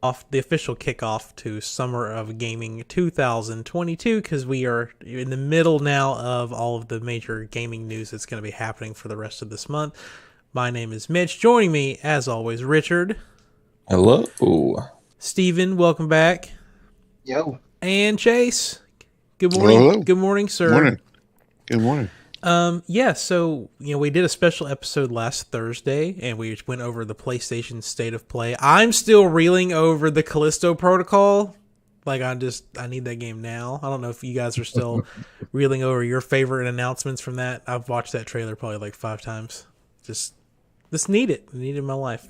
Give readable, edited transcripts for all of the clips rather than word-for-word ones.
off the official kickoff to Summer of Gaming 2022 because we are in the middle now of all of the major gaming news that's going to be happening for the rest of this month. My name is Mitch. Joining me, as always, Richard. Hello. Steven, welcome back. Yo. And Chase. Good morning. Hello. Good morning, sir. Morning. Good morning. So, we did a special episode last Thursday, and we went over the PlayStation State of Play. I'm still reeling over the Callisto Protocol. Like, I need that game now. I don't know if you guys are still reeling over your favorite announcements from that. I've watched that trailer probably like 5 times. Just need it. I need it in my life.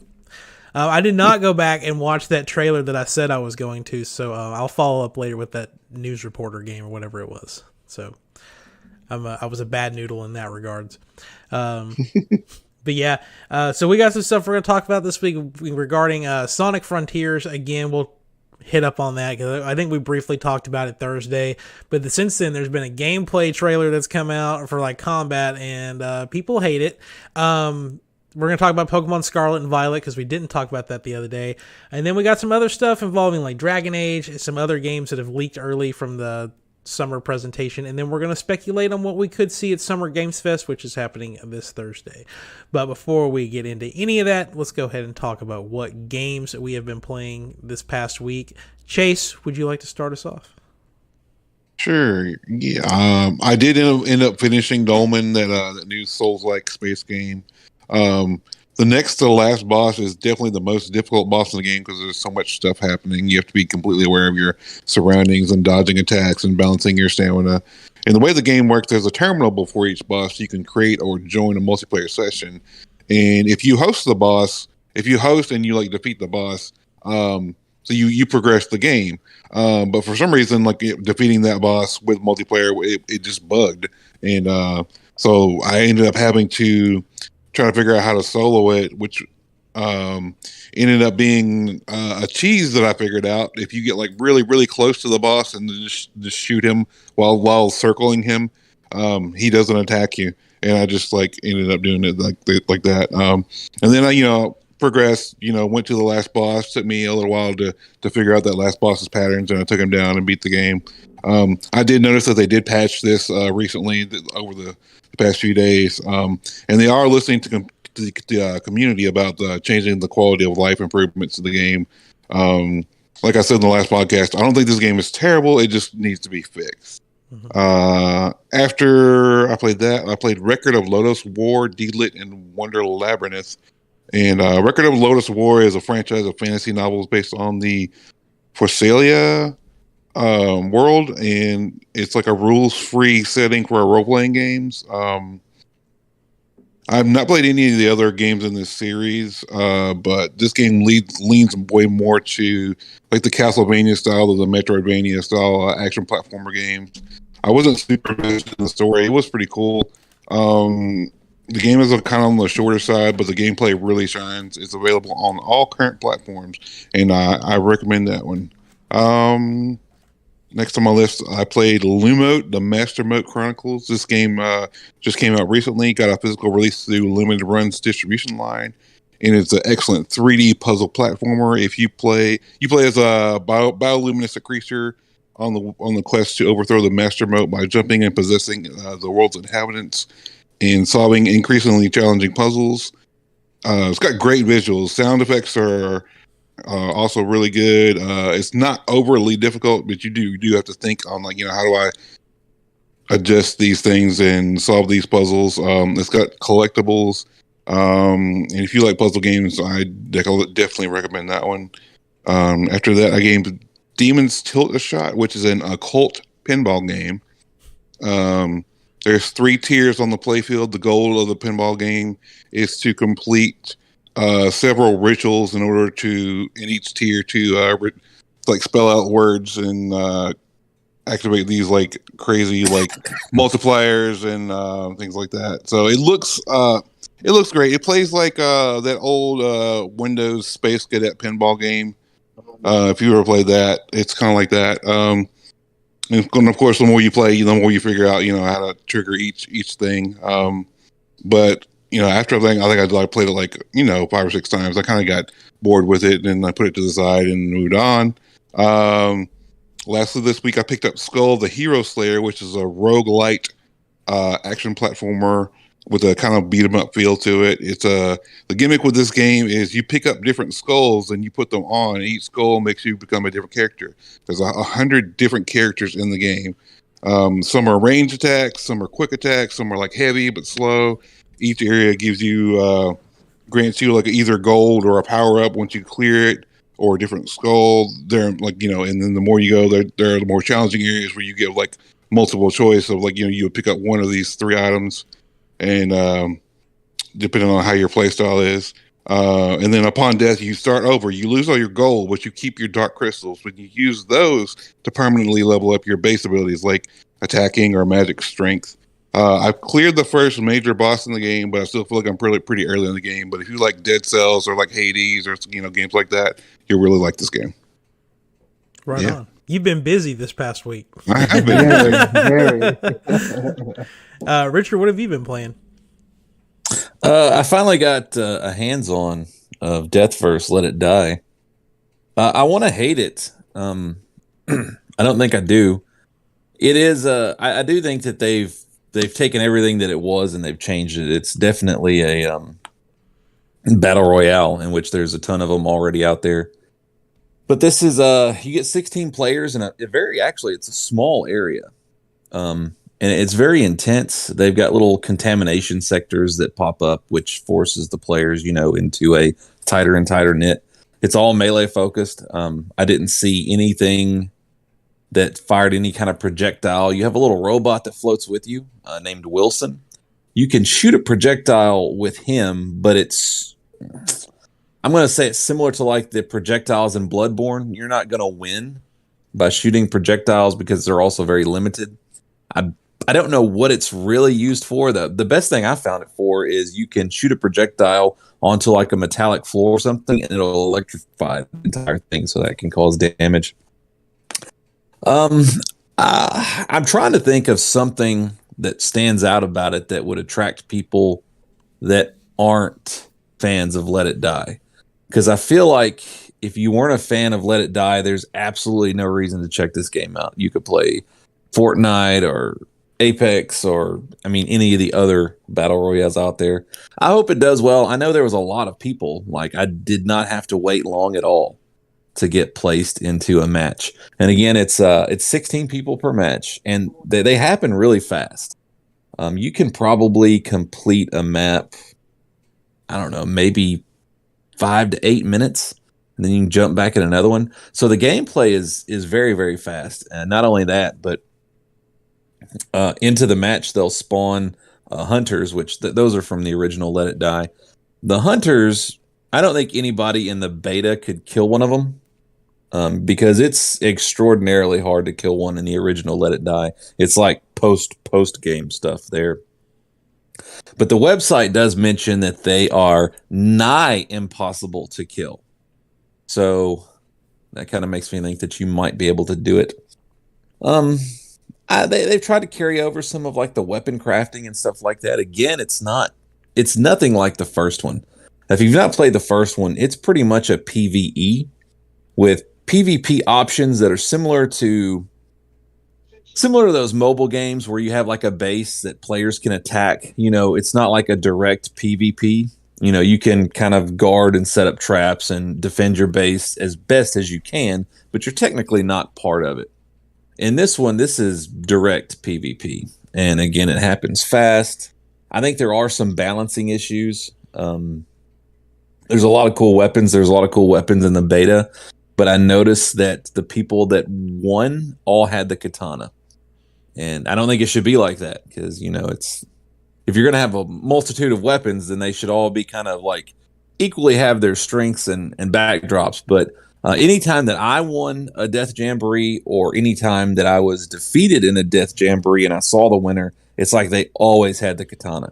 I did not go back and watch that trailer that I said I was going to, so I'll follow up later with that news reporter game or whatever it was. So I was a bad noodle in that regards. But yeah, so we got some stuff we're going to talk about this week regarding Sonic Frontiers. Again, we'll hit up on that because I think we briefly talked about it Thursday. But since then, there's been a gameplay trailer that's come out for like combat, and people hate it. We're going to talk about Pokemon Scarlet and Violet because we didn't talk about that the other day. And then we got some other stuff involving like Dragon Age, some other games that have leaked early from the summer presentation. And then we're going to speculate on what we could see at Summer Games Fest, which is happening this Thursday. But before we get into any of that, let's go ahead and talk about what games we have been playing this past week. Chase, would you like to start us off? Sure. Yeah. I did end up finishing Dolmen, that new Souls-like space game. The next to the last boss is definitely the most difficult boss in the game because there's so much stuff happening. You have to be completely aware of your surroundings and dodging attacks and balancing your stamina. And the way the game works, there's a terminal before each boss. You can create or join a multiplayer session. And if you host and you like defeat the boss, so you progress the game. But for some reason, defeating that boss with multiplayer, it just bugged. And so I ended up having to trying to figure out how to solo it, which ended up being a cheese that I figured out. If you get like really, really close to the boss and just shoot him while circling him, he doesn't attack you. And I just ended up doing it like that. And then I progressed. Went to the last boss. Took me a little while to figure out that last boss's patterns, and I took him down and beat the game. I did notice that they did patch this recently over the past few days, and they are listening to the community about changing the quality of life improvements to the game. Like I said in the last podcast, I don't think this game is terrible. It just needs to be fixed. Mm-hmm. After I played that, I played Record of Lodoss War, Deedlit, and Wonder Labyrinth. And Record of Lodoss War is a franchise of fantasy novels based on the Pharsalia world, and it's like a rules-free setting for role-playing games. I've not played any of the other games in this series, but this game leans way more to like the Castlevania style or the Metroidvania style action platformer games. I wasn't super invested in the story. It was pretty cool. The game is kind of on the shorter side, but the gameplay really shines. It's available on all current platforms, and I recommend that one. Next on my list, I played Lumote, the Master Moat Chronicles. This game just came out recently, got a physical release through Limited Run's distribution line, and it's an excellent 3D puzzle platformer. If you play as a bioluminescent creature on the quest to overthrow the Master Moat by jumping and possessing the world's inhabitants and solving increasingly challenging puzzles. It's got great visuals. Sound effects are also really good. It's not overly difficult, but you do have to think on how do I adjust these things and solve these puzzles. It's got collectibles, and if you like puzzle games, I definitely recommend that one. After that, I gamed Demon's Tilt a Shot, which is an occult pinball game. There's 3 tiers on the playfield. The goal of the pinball game is to complete several rituals in order in each tier to spell out words and activate these crazy multipliers and things like that. So it looks great. It plays like that old Windows Space Cadet pinball game. If you ever played that, it's kind of like that. And of course, the more you play, the more you figure out how to trigger each thing. But after I played it like 5 or 6 times. I kind of got bored with it, and I put it to the side and moved on. Lastly, this week I picked up Skull the Hero Slayer, which is a roguelite action platformer with a kind of beat 'em up feel to it. The gimmick with this game is you pick up different skulls and you put them on. And each skull makes you become a different character. There's 100 different characters in the game. Some are range attacks, some are quick attacks, some are like heavy but slow. Each area grants you like either gold or a power up once you clear it, or a different skull. They're and then the more you go, there are the more challenging areas where you get like multiple choice of you would pick up one of these 3 items, and depending on how your play style is. And then upon death, you start over. You lose all your gold, but you keep your dark crystals. When you use those to permanently level up your base abilities, like attacking or magic strength. I've cleared the first major boss in the game, but I still feel like I'm pretty early in the game. But if you like Dead Cells or like Hades or games like that, you'll really like this game. Right on. You've been busy this past week. I have been. Very. Richard, what have you been playing? I finally got a hands-on of Deathverse Let It Die. I want to hate it. I don't think I do. It is. I do think that they've taken everything that it was and they've changed it. It's definitely a battle royale in which there's a ton of them already out there. But this is you get 16 players and it's a small area. And it's very intense. They've got little contamination sectors that pop up, which forces the players, into a tighter and tighter knit. It's all melee focused. I didn't see anything that fired any kind of projectile. You have a little robot that floats with you named Wilson. You can shoot a projectile with him, but I'm going to say it's similar to like the projectiles in Bloodborne. You're not going to win by shooting projectiles because they're also very limited. I don't know what it's really used for. The best thing I found it for is you can shoot a projectile onto like a metallic floor or something, and it'll electrify the entire thing, so that can cause damage. I'm trying to think of something that stands out about it that would attract people that aren't fans of Let It Die. Because I feel like if you weren't a fan of Let It Die, there's absolutely no reason to check this game out. You could play Fortnite or Apex or, any of the other battle royales out there. I hope it does well. I know there was a lot of people. Like, I did not have to wait long at all to get placed into a match. And again, it's 16 people per match, and they happen really fast. You can probably complete a map, I don't know, maybe 5 to 8 minutes, and then you can jump back in another one. So the gameplay is very, very fast. And not only that, but into the match, they'll spawn hunters, which those are from the original Let It Die. The hunters, I don't think anybody in the beta could kill one of them because it's extraordinarily hard to kill one in the original Let It Die. It's like post game stuff there. But the website does mention that they are nigh impossible to kill. So that kind of makes me think that you might be able to do it. They've tried to carry over some of like the weapon crafting and stuff like that. Again, it's nothing like the first one. If you've not played the first one, it's pretty much a PvE with PvP options that are similar to those mobile games where you have like a base that players can attack. It's not like a direct PvP. You can kind of guard and set up traps and defend your base as best as you can, but you're technically not part of it. In this one, this is direct PvP. And again, it happens fast. I think there are some balancing issues. There's a lot of cool weapons. There's a lot of cool weapons in the beta. But I noticed that the people that won all had the katana. And I don't think it should be like that. Because, if you're going to have a multitude of weapons, then they should all be kind of like equally have their strengths and backdrops. But anytime that I won a Death Jamboree or anytime that I was defeated in a Death Jamboree and I saw the winner, it's like they always had the katana.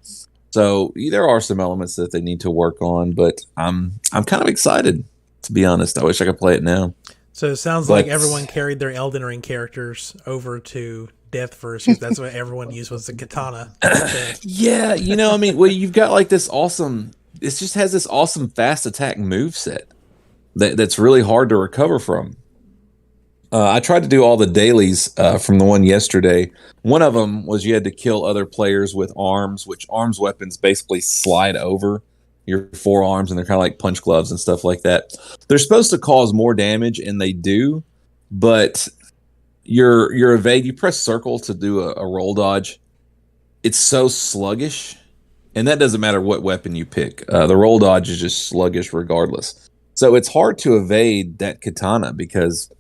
So there are some elements that they need to work on, but I'm kind of excited, to be honest. I wish I could play it now. So it sounds like everyone carried their Elden Ring characters over to death first because that's what everyone used was the katana. Yeah, I mean, well, you've got like this awesome. It just has this awesome fast attack moveset that's really hard to recover from. I tried to do all the dailies from the one yesterday. One of them was you had to kill other players with arms, which arms weapons basically slide over your forearms, and they're kind of like punch gloves and stuff like that. They're supposed to cause more damage, and they do, but your evade, you press circle to do a roll dodge. It's so sluggish, and that doesn't matter what weapon you pick. The roll dodge is just sluggish regardless. So it's hard to evade that katana because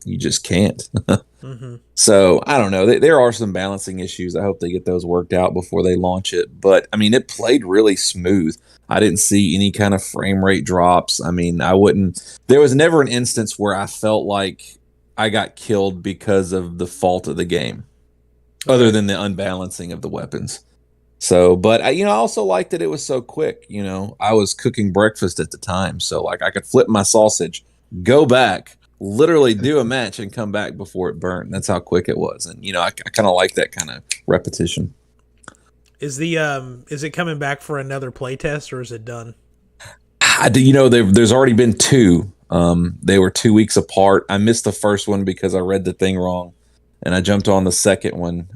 you just can't. Mm-hmm. So I don't know. There are some balancing issues. I hope they get those worked out before they launch it. But I mean, it played really smooth. I didn't see any kind of frame rate drops. I mean, there was never an instance where I felt like I got killed because of the fault of the game, other than the unbalancing of the weapons. So, but I also liked that it was so quick. I was cooking breakfast at the time, so like I could flip my sausage, go back, literally do a match, and come back before it burned. That's how quick it was, and I kind of like that kind of repetition. Is it coming back for another playtest or is it done? There's already been two. They were 2 weeks apart. I missed the first one because I read the thing wrong, and I jumped on the second one.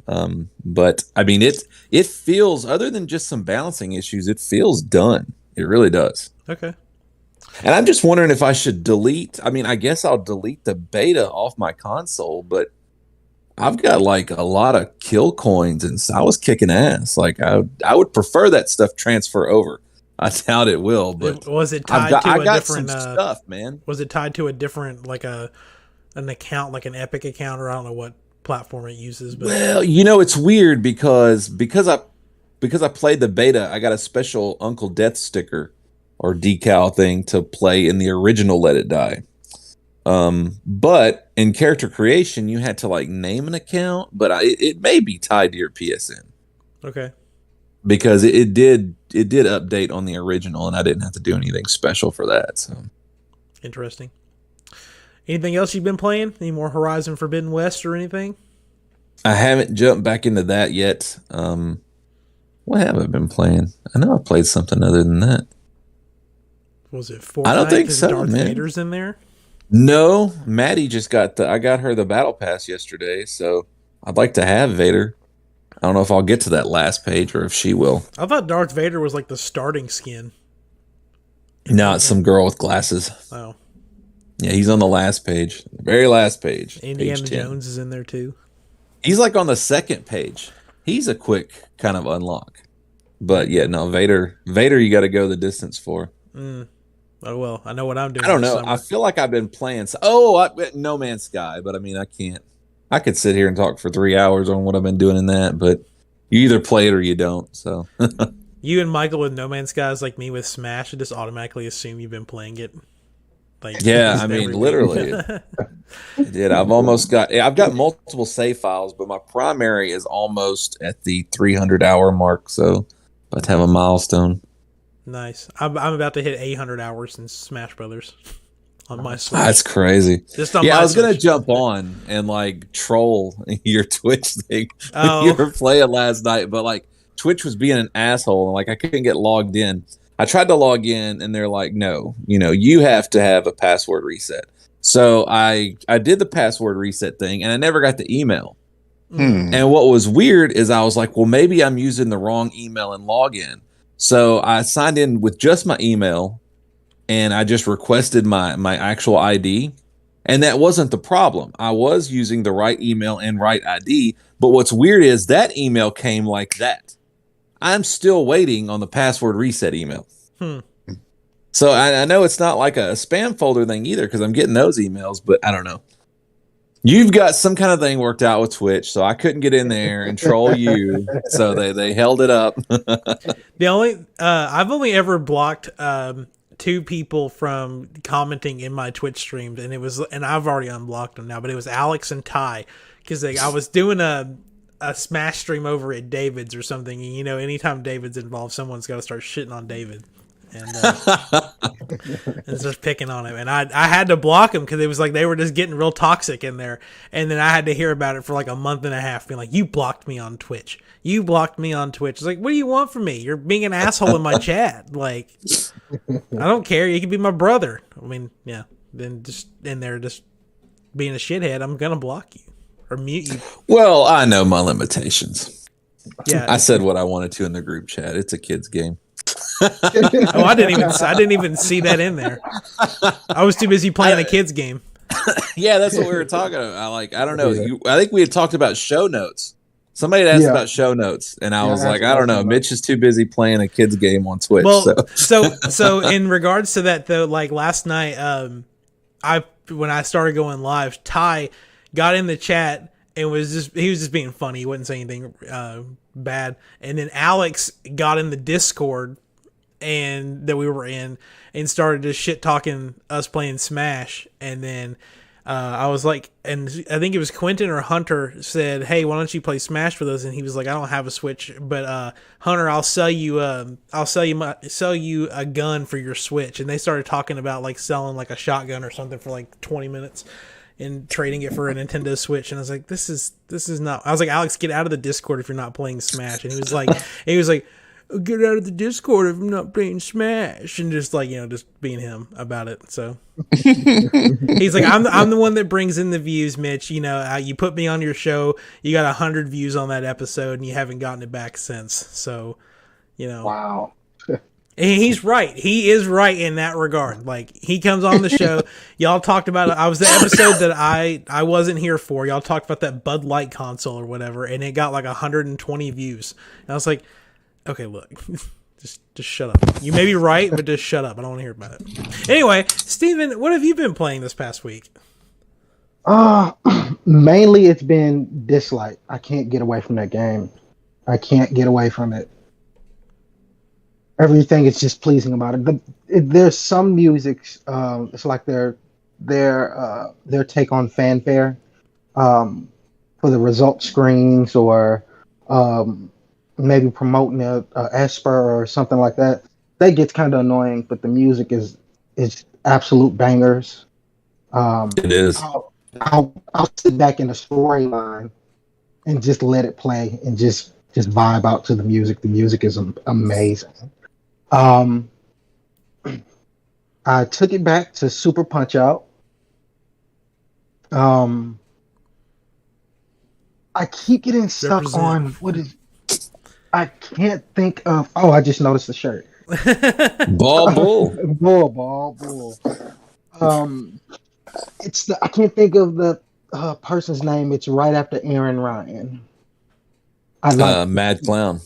But I mean, it feels, other than just some balancing issues, it feels done. It really does. Okay. And I'm just wondering if I should delete. I mean, I guess I'll delete the beta off my console, but I've got like a lot of kill coins, and I was kicking ass. Like I would prefer that stuff transfer over. I doubt it will, but was it tied to a different stuff, man? Was it tied to a different, like an account, like an Epic account, or I don't know what platform it uses? But well, it's weird because I played the beta. I got a special Uncle Death sticker or decal thing to play in the original Let It Die. But in character creation, you had to like name an account, but it may be tied to your PSN. Okay. Because it did update on the original, and I didn't have to do anything special for that. So interesting. Anything else you've been playing? Any more Horizon Forbidden West or anything? I haven't jumped back into that yet. What have I been playing? I know I played something other than that. Was it Fortnite? I don't think so, Darth man. Vader's in there? No, Maddie just I got her the battle pass yesterday, so I'd like to have Vader. I don't know if I'll get to that last page or if she will. I thought Darth Vader was like the starting skin. No, it's some girl with glasses. Oh. Yeah, he's on the last page. The very last page. Indiana page 10. Jones is in there too. He's like on the second page. He's a quick kind of unlock. But yeah, no, Vader you got to go the distance for. Oh, well, I know what I'm doing. I don't know. I feel like I've been playing. No Man's Sky, but I mean, I can't. I could sit here and talk for 3 hours on what I've been doing in that, but you either play it or you don't. So you and Michael with No Man's Sky is like me with Smash. I just automatically assume you've been playing it. Like, yeah, I mean, literally. I did. I've got multiple save files, but my primary is almost at the 300-hour mark. So about to have a milestone. Nice. I'm about to hit 800 hours in Smash Brothers on my Switch. That's crazy. I was going to jump on and like troll your Twitch thing. Oh. You were playing last night, but like Twitch was being an asshole and like I couldn't get logged in. I tried to log in and they're like, no, you have to have a password reset. So I did the password reset thing and I never got the email. And what was weird is I was like, well, maybe I'm using the wrong email and login. So I signed in with just my email and I just requested my actual ID. And that wasn't the problem. I was using the right email and right ID. But what's weird is that email came like that. I'm still waiting on the password reset email. So I know it's not like a spam folder thing either because I'm getting those emails, but I don't know. You've got some kind of thing worked out with Twitch, so I couldn't get in there and troll you. So they held it up. I've only ever blocked 2 people from commenting in my Twitch streams, and I've already unblocked them now. But it was Alex and Ty because I was doing a Smash stream over at David's or something. And, anytime David's involved, someone's got to start shitting on David. and starts picking on him. And I had to block him because it was like they were just getting real toxic in there. And then I had to hear about it for like a month and a half, being like, "You blocked me on Twitch. You blocked me on Twitch." It's like, what do you want from me? You're being an asshole in my chat. Like, I don't care. You can be my brother. I mean, yeah. Then just in there, just being a shithead, I'm gonna block you or mute you. Well, I know my limitations. Yeah, I said what I wanted to in the group chat. It's a kid's game. Oh, I didn't even see that in there. I was too busy playing a kid's game. Yeah, that's what we were talking about. I don't know. I think we had talked about show notes. Somebody had asked about show notes, and I was like, I don't know. Mitch is too busy playing a kid's game on Twitch. Well, so in regards to that though, like last night, when I started going live, Ty got in the chat and he was just being funny. He wouldn't say anything bad. And then Alex got in the Discord and that we were in and started just shit talking us playing Smash. And then I was like, and I think it was Quentin or Hunter said, "Hey, why don't you play Smash with us?" And he was like, "I don't have a Switch, but Hunter, I'll sell you a gun for your Switch." And they started talking about like selling like a shotgun or something for like 20 minutes and trading it for a Nintendo Switch. And I was like, this is not. I was like, "Alex, get out of the Discord if you're not playing Smash." And he was like, "Get out of the Discord if I'm not playing Smash," and just like, just being him about it. So he's like, I'm the one that brings in the views, Mitch. You put me on your show, you got 100 views on that episode, and you haven't gotten it back since. So, Wow. And he's right. He is right in that regard. Like, he comes on the show. Y'all talked about it. I was the episode that I wasn't here for. Y'all talked about that Bud Light console or whatever, and it got like 120 views. And I was like, okay, look, just shut up. You may be right, but just shut up. I don't want to hear about it. Anyway, Steven, what have you been playing this past week? Mainly it's been Dislike. I can't get away from that game. I can't get away from it. Everything is just pleasing about it. There's some music. It's like their take on fanfare for the result screens or maybe promoting a Esper or something like that. That gets kind of annoying, but the music is absolute bangers. It is. I'll sit back in the storyline and just let it play and just vibe out to the music. The music is amazing. I took it back to Super Punch Out. I keep getting stuck on what is. I can't think of. Oh, I just noticed the shirt. Bull. Bull. I can't think of the person's name. It's right after Aaron Ryan. Mad Clown.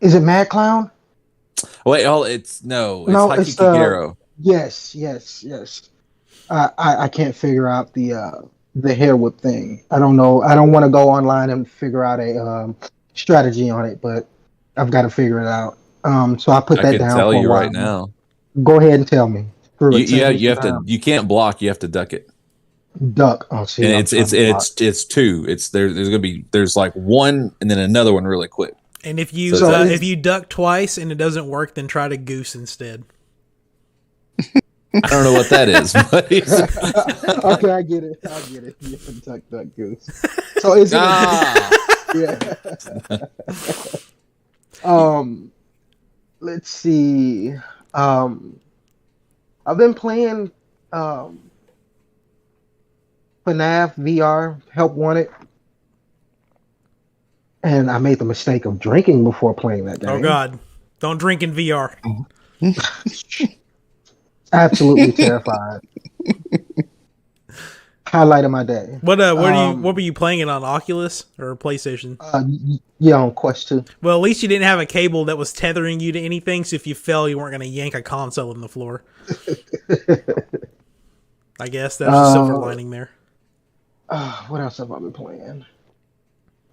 Is it Mad Clown? Wait, it's Haki Kagero. Yes. I can't figure out the hair whip thing. I don't know. I don't want to go online and figure out a strategy on it, but I've got to figure it out. So I put that down. I can tell you right now. Go ahead and tell me. You have to. You can't block. You have to duck it. Duck. Oh, see. And it's two. There's like one and then another one really quick. And if you duck twice and it doesn't work, then try to goose instead. I don't know what that is. But okay, I get it. You can duck goose. So is it? Yeah. Let's see. I've been playing FNAF VR Help Wanted. And I made the mistake of drinking before playing that game. Oh, God. Don't drink in VR. Absolutely terrified. Highlight of my day. What were you playing it on, Oculus or PlayStation? Yeah, on Quest 2. Well, at least you didn't have a cable that was tethering you to anything, so if you fell, you weren't going to yank a console in the floor. I guess that's a silver lining there. What else have I been playing?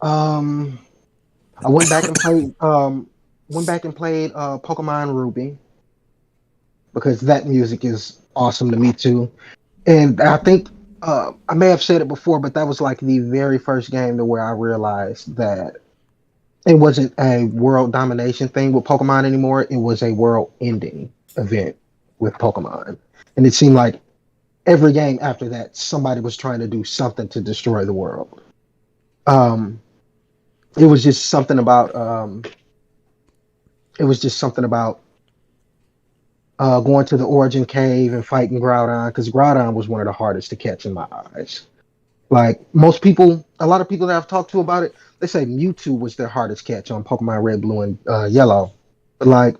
I went back and played Pokemon Ruby because that music is awesome to me too. And I think I may have said it before, but that was like the very first game to where I realized that it wasn't a world domination thing with Pokemon anymore. It was a world ending event with Pokemon, and it seemed like every game after that, somebody was trying to do something to destroy the world. Um, it was just something about. It was just something about going to the Origin Cave and fighting Groudon, because Groudon was one of the hardest to catch in my eyes. Like most people, a lot of people that I've talked to about it, they say Mewtwo was their hardest catch on Pokemon Red, Blue, and Yellow. But like,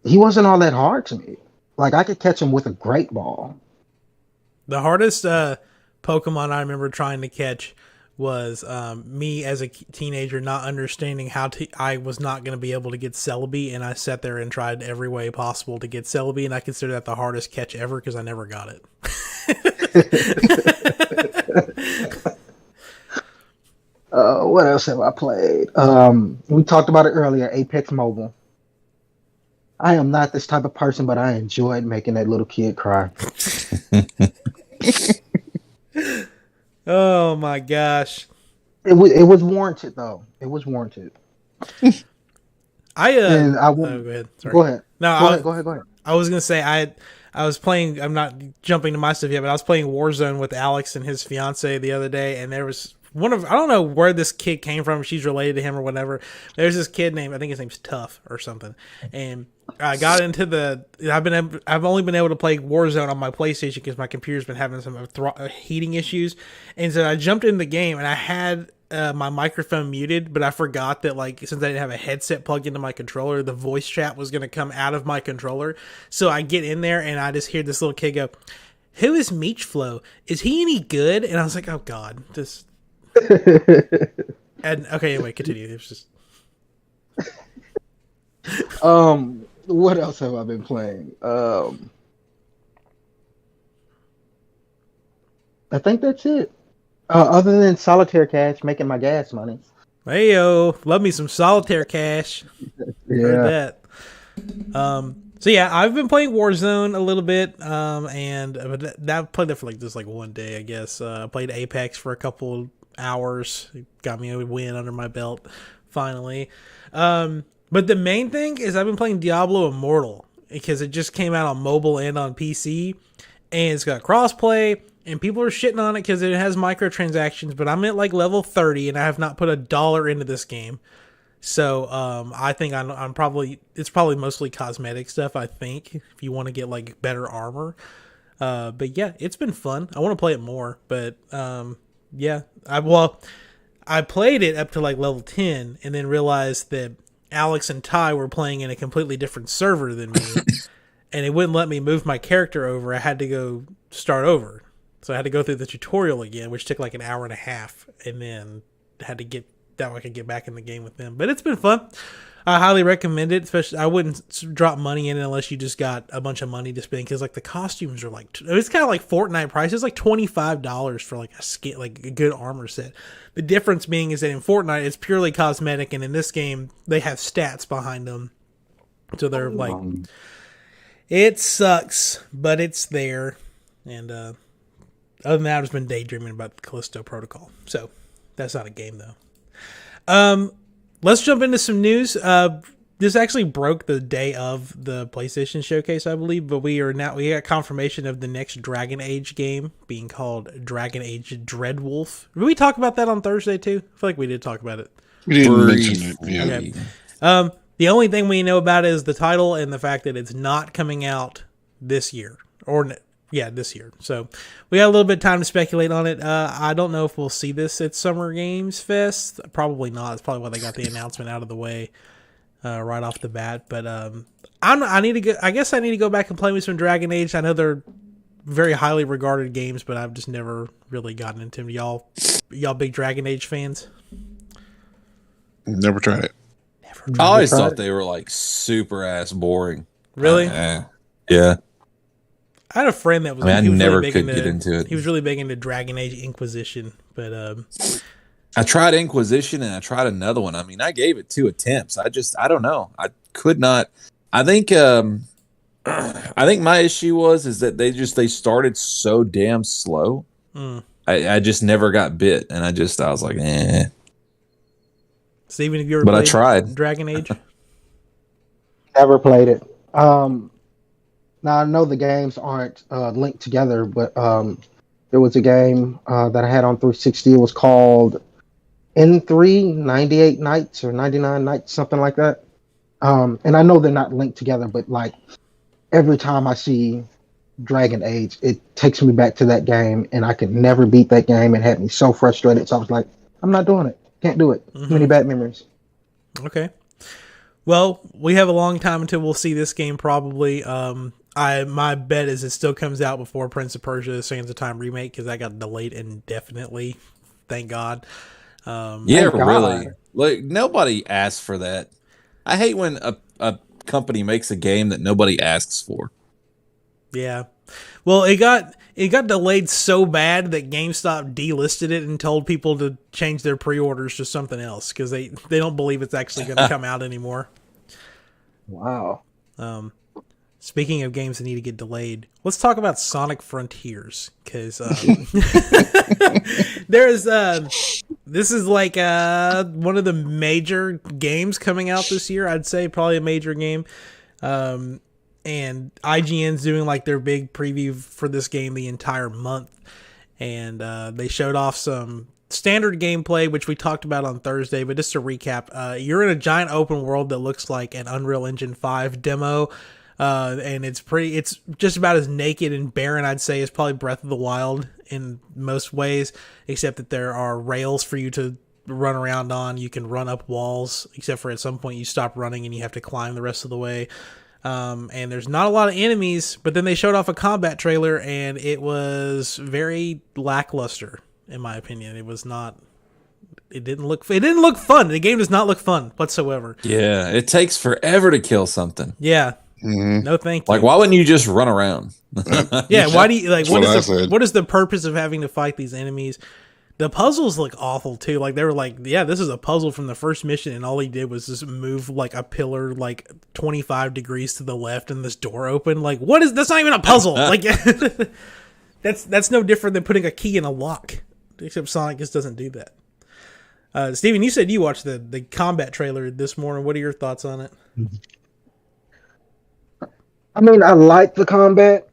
he wasn't all that hard to me. Like I could catch him with a Great Ball. The hardest Pokemon I remember trying to catch was me as a teenager not understanding how I was not going to be able to get Celebi, and I sat there and tried every way possible to get Celebi, and I consider that the hardest catch ever because I never got it. What else have I played? We talked about it earlier, Apex Mobile. I am not this type of person, but I enjoyed making that little kid cry. Oh my gosh. It was warranted though. It was warranted. I And I go ahead. Sorry. Go ahead. No, Go ahead. I was gonna say I was playing. I'm not jumping to my stuff yet, but I was playing Warzone with Alex and his fiance the other day, and there was I don't know where this kid came from. She's related to him or whatever. There's this kid named, I think his name's Tough or something, and I got into I've only been able to play Warzone on my PlayStation because my computer's been having some heating issues, and so I jumped in the game and I had my microphone muted, but I forgot that like since I didn't have a headset plugged into my controller, the voice chat was going to come out of my controller. So I get in there and I just hear this little kid go, "Who is Meechflow? Is he any good?" And I was like, "Oh God, this." And okay, anyway, continue. It was just. What else have I been playing? I think that's it. Other than Solitaire Cash, making my gas money. Hey yo, love me some Solitaire Cash. Yeah. Heard that. So yeah, I've been playing Warzone a little bit, and I've played that for just one day, I guess. I played Apex for a couple hours, got me a win under my belt, finally. But the main thing is I've been playing Diablo Immortal because it just came out on mobile and on PC, and it's got crossplay. And people are shitting on it because it has microtransactions, but I'm at level 30 and I have not put $1 into this game. So I think it's probably mostly cosmetic stuff, I think, if you want to get better armor. But yeah, it's been fun. I want to play it more, but yeah. I played it up to level 10 and then realized that Alex and Ty were playing in a completely different server than me. And it wouldn't let me move my character over. I had to go start over. So I had to go through the tutorial again, which took an hour and a half, and then had to get that way I could get back in the game with them. But it's been fun. I highly recommend it. Especially, I wouldn't drop money in it unless you just got a bunch of money to spend, because the costumes are it's kind of like Fortnite price. It's $25 for a skin, a good armor set. The difference being is that in Fortnite it's purely cosmetic, and in this game they have stats behind them. So they're it sucks, but it's there, and. Other than that, I've just been daydreaming about the Callisto Protocol. So, that's not a game, though. Let's jump into some news. This actually broke the day of the PlayStation Showcase, I believe, but we got confirmation of the next Dragon Age game being called Dragon Age Dreadwolf. Did we talk about that on Thursday, too? I feel like we did talk about it. We didn't mention it, yeah. Okay. The only thing we know about it is the title and the fact that it's not coming out this year. This year. So we got a little bit of time to speculate on it. I don't know if we'll see this at Summer Games Fest. Probably not. It's probably why they got the announcement out of the way right off the bat. But I guess I need to go back and play with some Dragon Age. I know they're very highly regarded games, but I've just never really gotten into them. Y'all big Dragon Age fans? Never tried it. I always thought they were super ass boring. Really? Yeah. I had a friend that was. I never could get into it. He was really big into Dragon Age Inquisition, but I tried Inquisition and I tried another one. I mean, I gave it 2 attempts. I don't know. I could not. I think my issue is that they started so damn slow. I just never got bit, and I was like, eh. Steven, have you ever played I tried Dragon Age? Never played it. Um, Now I know the games aren't linked together, but there was a game that I had on 360. It was called N3 98 Nights or 99 Nights, something like that. And I know they're not linked together, but like every time I see Dragon Age, it takes me back to that game, and I could never beat that game. It had me so frustrated. So I was like, I'm not doing it. Can't do it. Too many bad memories. Okay. Well, we have a long time until we'll see this game probably. My bet is it still comes out before Prince of Persia: Sands of Time remake because that got delayed indefinitely. Thank God. Yeah, Thank God. really. Like nobody asked for that. I hate when a company makes a game that nobody asks for. Yeah. Well, it got delayed so bad that GameStop delisted it and told people to change their pre-orders to something else because they don't believe it's actually going to come out anymore. Wow. Speaking of games that need to get delayed, let's talk about Sonic Frontiers because there's this is like one of the major games coming out this year. I'd say probably a major game. And IGN's doing like their big preview for this game the entire month. And they showed off some standard gameplay, which we talked about on Thursday. But just to recap, you're in a giant open world that looks like an Unreal Engine 5 demo. And it's just about as naked and barren, I'd say, as probably Breath of the Wild in most ways, except that there are rails for you to run around on. You can run up walls, except for at some point you stop running and you have to climb the rest of the way. And there's not a lot of enemies, but then they showed off a combat trailer and it was very lackluster, in my opinion. It didn't look fun. The game does not look fun whatsoever. Yeah, it takes forever to kill something. Yeah. No, thank you. Like, why wouldn't you just run around? Yeah, why do you like? That's What is the purpose of having to fight these enemies? The puzzles look awful too. Like they were like, yeah, this is a puzzle from the first mission, and all he did was just move like a pillar like 25 degrees to the left, and this door opened. Like, what is? That's not even a puzzle. Like, that's no different than putting a key in a lock. Except Sonic just doesn't do that. Steven, you said you watched the combat trailer this morning. What are your thoughts on it? I mean, I like the combat.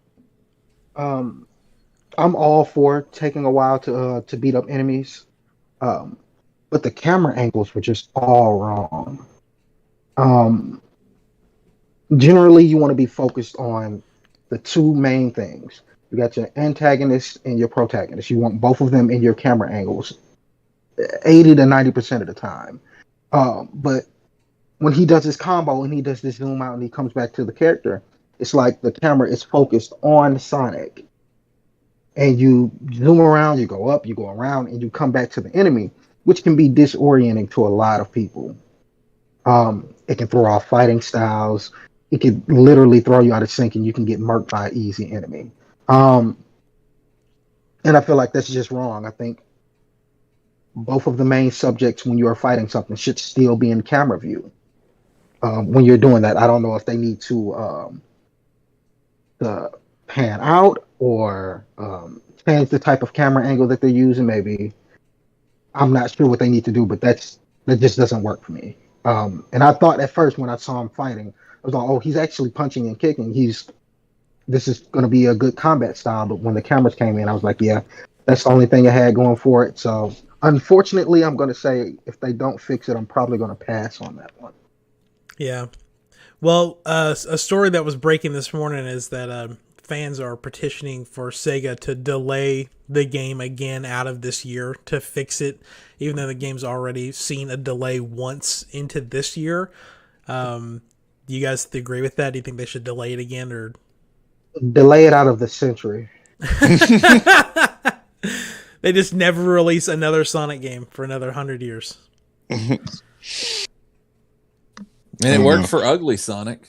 I'm all for taking a while to beat up enemies, but the camera angles were just all wrong. Generally, you want to be focused on the two main things. You got your antagonist and your protagonist. You want both of them in your camera angles, 80 to 90% of the time. But when he does his combo and he does this zoom out and he comes back to the character, it's like the camera is focused on Sonic. And you zoom around, you go up, you go around, and you come back to the enemy, which can be disorienting to a lot of people. It can throw off fighting styles. It can literally throw you out of sync, and you can get murked by an easy enemy. And I feel like that's just wrong. I think both of the main subjects when you are fighting something should still be in camera view. When you're doing that, I don't know if they need to pan out or change the type of camera angle that they're using. Maybe I'm not sure what they need to do, but that just doesn't work for me. And I thought at first when I saw him fighting, I was like, oh, he's actually punching and kicking. This is going to be a good combat style. But when the cameras came in, I was like, yeah, that's the only thing I had going for it. So unfortunately, I'm going to say if they don't fix it, I'm probably going to pass on that one. Yeah. Well, a story that was breaking this morning is that fans are petitioning for Sega to delay the game again out of this year to fix it, even though the game's already seen a delay once into this year. Do you guys agree with that? Do you think they should delay it again or delay it out of the century? They just never release another Sonic game for another 100 years. And it worked for Ugly Sonic.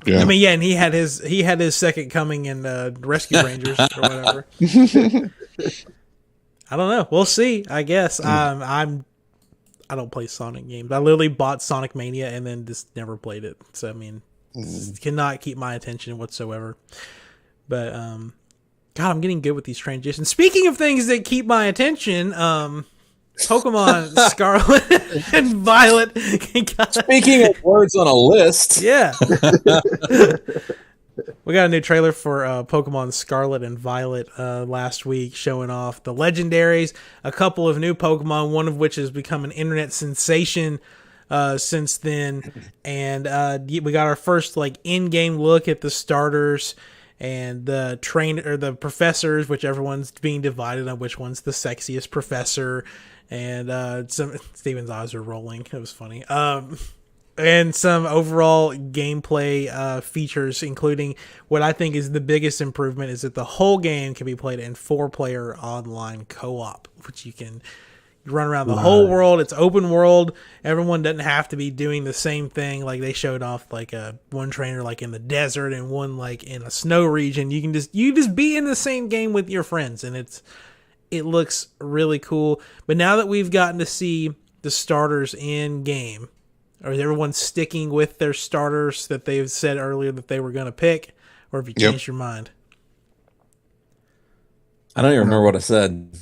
Yeah. I mean, yeah, and he had his second coming in Rescue Rangers or whatever. I don't know. We'll see. I guess I don't play Sonic games. I literally bought Sonic Mania and then just never played it. So I mean, cannot keep my attention whatsoever. But God, I'm getting good with these transitions. Speaking of things that keep my attention, Pokemon Scarlet and Violet. Speaking of words on a list, Yeah. We got a new trailer for Pokemon Scarlet and Violet last week, showing off the legendaries, a couple of new Pokemon, one of which has become an internet sensation since then, and we got our first in-game look at the starters and the the professors, which everyone's being divided on which one's the sexiest professor, and Steven's eyes are rolling. It was funny. And some overall gameplay features, including what I think is the biggest improvement, is that the whole game can be played in 4-player online co-op, which you can run around the whole world. It's open world. Everyone doesn't have to be doing the same thing. Like they showed off one trainer in the desert and one in a snow region. You can just be in the same game with your friends, and it looks really cool. But now that we've gotten to see the starters in game, or is everyone sticking with their starters that they've said earlier that they were going to pick? Or have you changed your mind? I don't even remember what I said.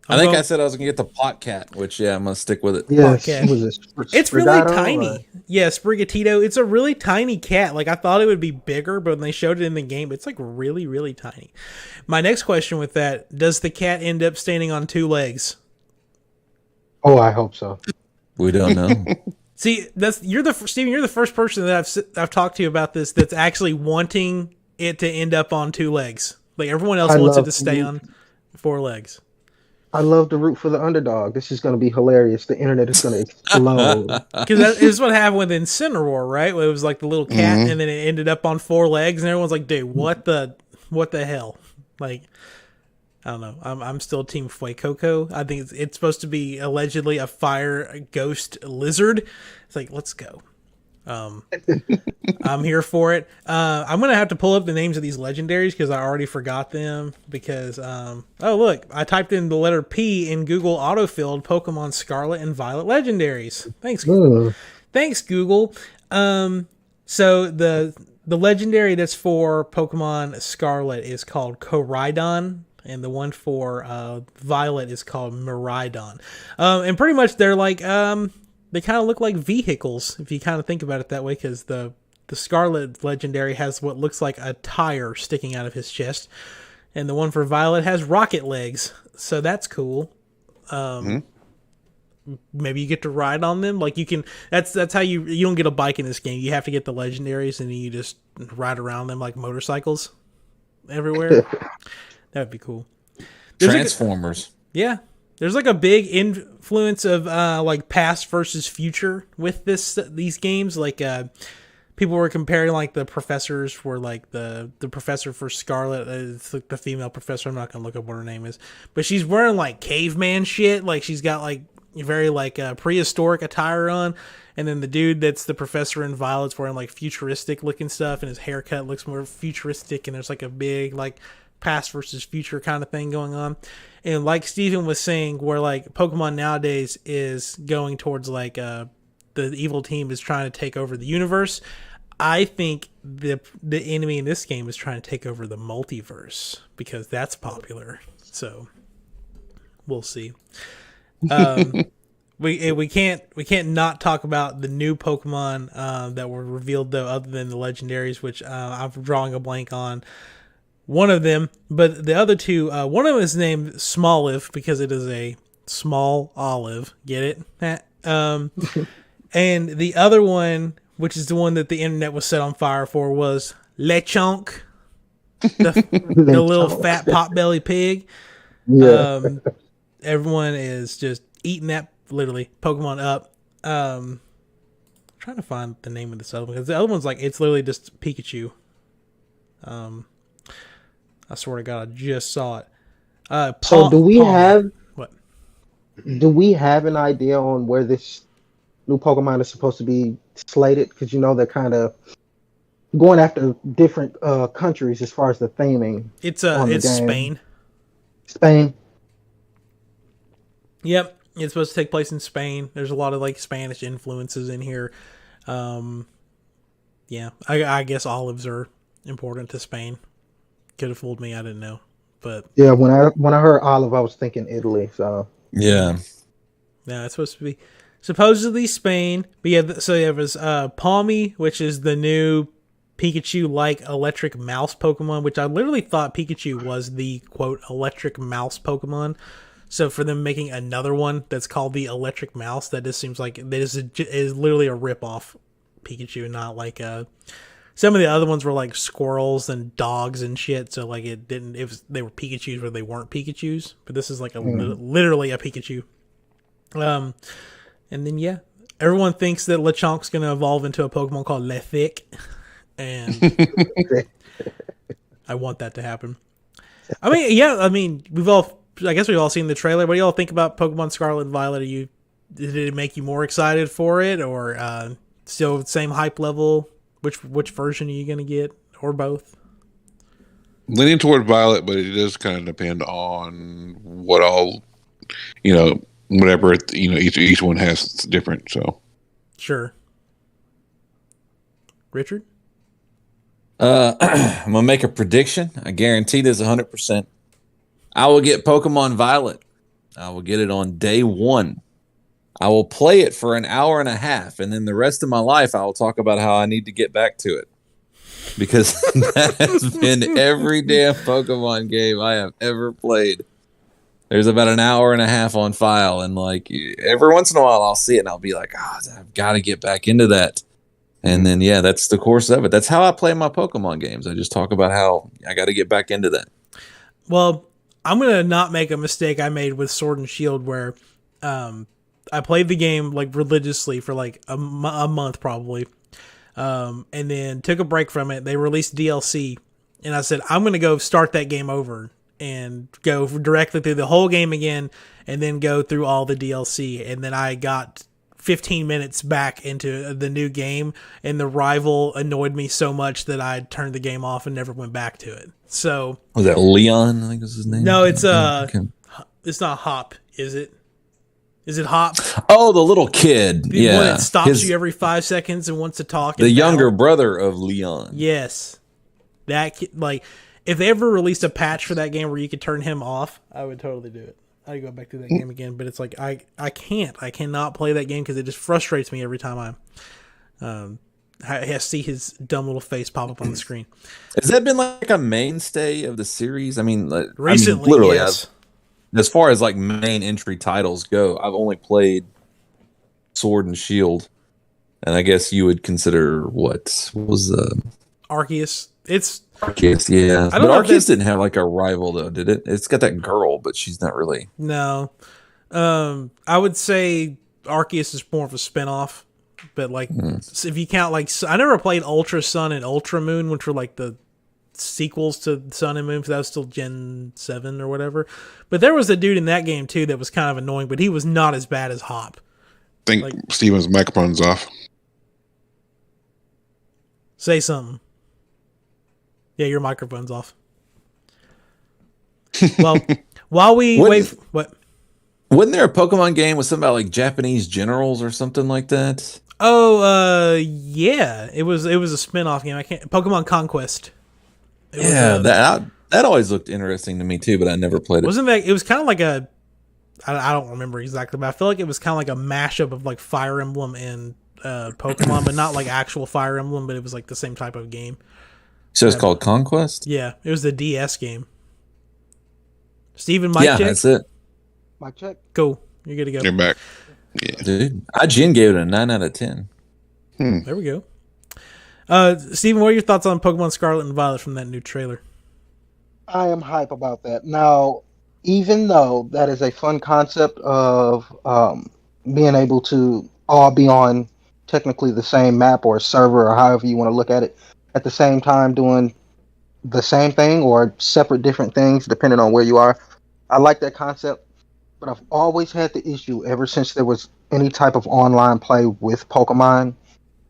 I said I was going to get the pot cat, which, I'm going to stick with it. Yes, it's really tiny. Yeah, Sprigatito. It's a really tiny cat. I thought it would be bigger, but when they showed it in the game, it's really, really tiny. My next question with that, does the cat end up standing on 2 legs? Oh, I hope so. We don't know. See, Steven, you're the first person that I've talked to about this that's actually wanting it to end up on 2 legs. Everyone else wants it to stay on 4 legs. I love to root for the underdog. This is going to be hilarious. The internet is going to explode. Because that is what happened with Incineroar, right? Where it was the little cat, and then it ended up on 4 legs, and everyone's like, "Dude, what the hell?" I don't know. I'm still Team Fuecoco. I think it's supposed to be allegedly a fire ghost lizard. It's let's go. I'm here for it. I'm gonna have to pull up the names of these legendaries because I already forgot them. Because oh look, I typed in the letter P in Google autofilled Pokemon Scarlet and Violet legendaries. Thanks, thanks Google. So the legendary that's for Pokemon Scarlet is called Koraidon. And the one for Violet is called Miraidon. And pretty much they're they kind of look like vehicles, if you kind of think about it that way, because the Scarlet legendary has what looks like a tire sticking out of his chest. And the one for Violet has rocket legs. So that's cool. Maybe you get to ride on them. You can, that's how you don't get a bike in this game. You have to get the legendaries and you just ride around them like motorcycles everywhere. That would be cool. Transformers. Yeah. There's a big influence of past versus future with these games. People were comparing the professors were the professor for Scarlet. It's the female professor. I'm not going to look up what her name is. But she's wearing caveman shit. She's got very prehistoric attire on. And then the dude that's the professor in Violet's wearing futuristic looking stuff. And his haircut looks more futuristic. And there's a big past versus future kind of thing going on. And like Steven was saying, where Pokemon nowadays is going towards the evil team is trying to take over the universe, I think the enemy in this game is trying to take over the multiverse because that's popular. So we'll see. We can't not talk about the new Pokemon that were revealed though, other than the legendaries, which I'm drawing a blank on one of them, but the other two, one of them is named Smoliv because it is a small olive. Get it? And the other one, which is the one that the internet was set on fire for, was Lechonk, the little fat potbelly pig. Yeah. Everyone is just eating that literally Pokemon up. I'm trying to find the name of this other one because the other one's it's literally just Pikachu. I swear to God, I just saw it. So do we have what? Do we have an idea on where this new Pokemon is supposed to be slated? Because they're kind of going after different countries as far as the theming. It's game. Spain. Spain. Yep, it's supposed to take place in Spain. There's a lot of Spanish influences in here. Yeah, I guess olives are important to Spain. Could have fooled me. I didn't know, but yeah, when I heard olive, I was thinking Italy. So Yeah. No, it's supposed to be supposedly Spain. But yeah, so there was Palmy, which is the new Pikachu-like electric mouse Pokemon, which I literally thought Pikachu was the, quote, electric mouse Pokemon. So for them making another one that's called the electric mouse, that just seems like that is literally a rip-off Pikachu, not like some of the other ones were like squirrels and dogs and shit. So like they were Pikachus where they weren't Pikachus. But this is like literally a Pikachu. And then yeah, everyone thinks that Lechonk's gonna evolve into a Pokemon called Lethic, and I want that to happen. I mean, I guess we've all seen the trailer. What do y'all think about Pokemon Scarlet and Violet? Did it make you more excited for it, or still the same hype level? Which version are you gonna get, or both? Leaning toward Violet, but it does kind of depend on what all, whatever each one has different. So Sure. Richard? I'm gonna make a prediction. I guarantee this 100%. I will get Pokemon Violet. I will get it on day 1. I will play it for an hour and a half, and then the rest of my life I will talk about how I need to get back to it. Because that has been every damn Pokemon game I have ever played. There's about an hour and a half on file, and like every once in a while I'll see it and I'll be like, I've got to get back into that. And then yeah, that's the course of it. That's how I play my Pokemon games. I just talk about how I got to get back into that. Well, I'm gonna not make a mistake I made with Sword and Shield, where I played the game like religiously for like a month probably, and then took a break from it. They released DLC, and I said I'm gonna go start that game over and go directly through the whole game again, and then go through all the DLC. And then I got 15 minutes back into the new game, and the rival annoyed me so much that I turned the game off and never went back to it. So was that Leon? I think was his name. No, it's it's not Hop, is it? Is it Hop? Oh, the little kid. The one that stops you every 5 seconds and wants to talk. The younger brother of Leon. Yes, that kid, like if they ever released a patch for that game where you could turn him off, I would totally do it. I'd go back to that game again, but it's like I cannot play that game because it just frustrates me every time I see his dumb little face pop up on the screen. Has that been like a mainstay of the series? I mean, recently, literally, yes. As far as like main entry titles go, I've only played Sword and Shield, and I guess you would consider what was Arceus. It's Arceus, yeah. But Arceus didn't have like a rival though, did it? It's got that girl, but she's not really. No, I would say Arceus is more of a spinoff, but like if you count like I never played Ultra Sun and Ultra Moon, which were like the sequels to Sun and Moon, because that was still Gen 7 or whatever. But there was a dude in that game too that was kind of annoying, but he was not as bad as Hop. I think Steven's microphone's off. Say something. Yeah, your microphone's off. Well, while we wait, what? Wasn't there a Pokemon game with something about like Japanese generals or something like that? Oh, yeah. It was a spin-off game. Pokemon Conquest. That always looked interesting to me too, but I never played it. Wasn't that? It was kind of like I don't remember exactly, but I feel like it was kind of like a mashup of like Fire Emblem and Pokemon, but not like actual Fire Emblem, but it was like the same type of game. So it's called Conquest? Yeah, it was the DS game. Steven, mic check? Yeah, that's it. Mic check. Cool. You're good to go. You're back. Yeah. Dude, IGN gave it a 9 out of 10. There we go. Steven, what are your thoughts on Pokemon Scarlet and Violet from that new trailer? I am hype about that. Now, even though that is a fun concept of being able to all be on technically the same map or server or however you want to look at it, at the same time doing the same thing or separate different things depending on where you are. I like that concept, but I've always had the issue ever since there was any type of online play with Pokemon,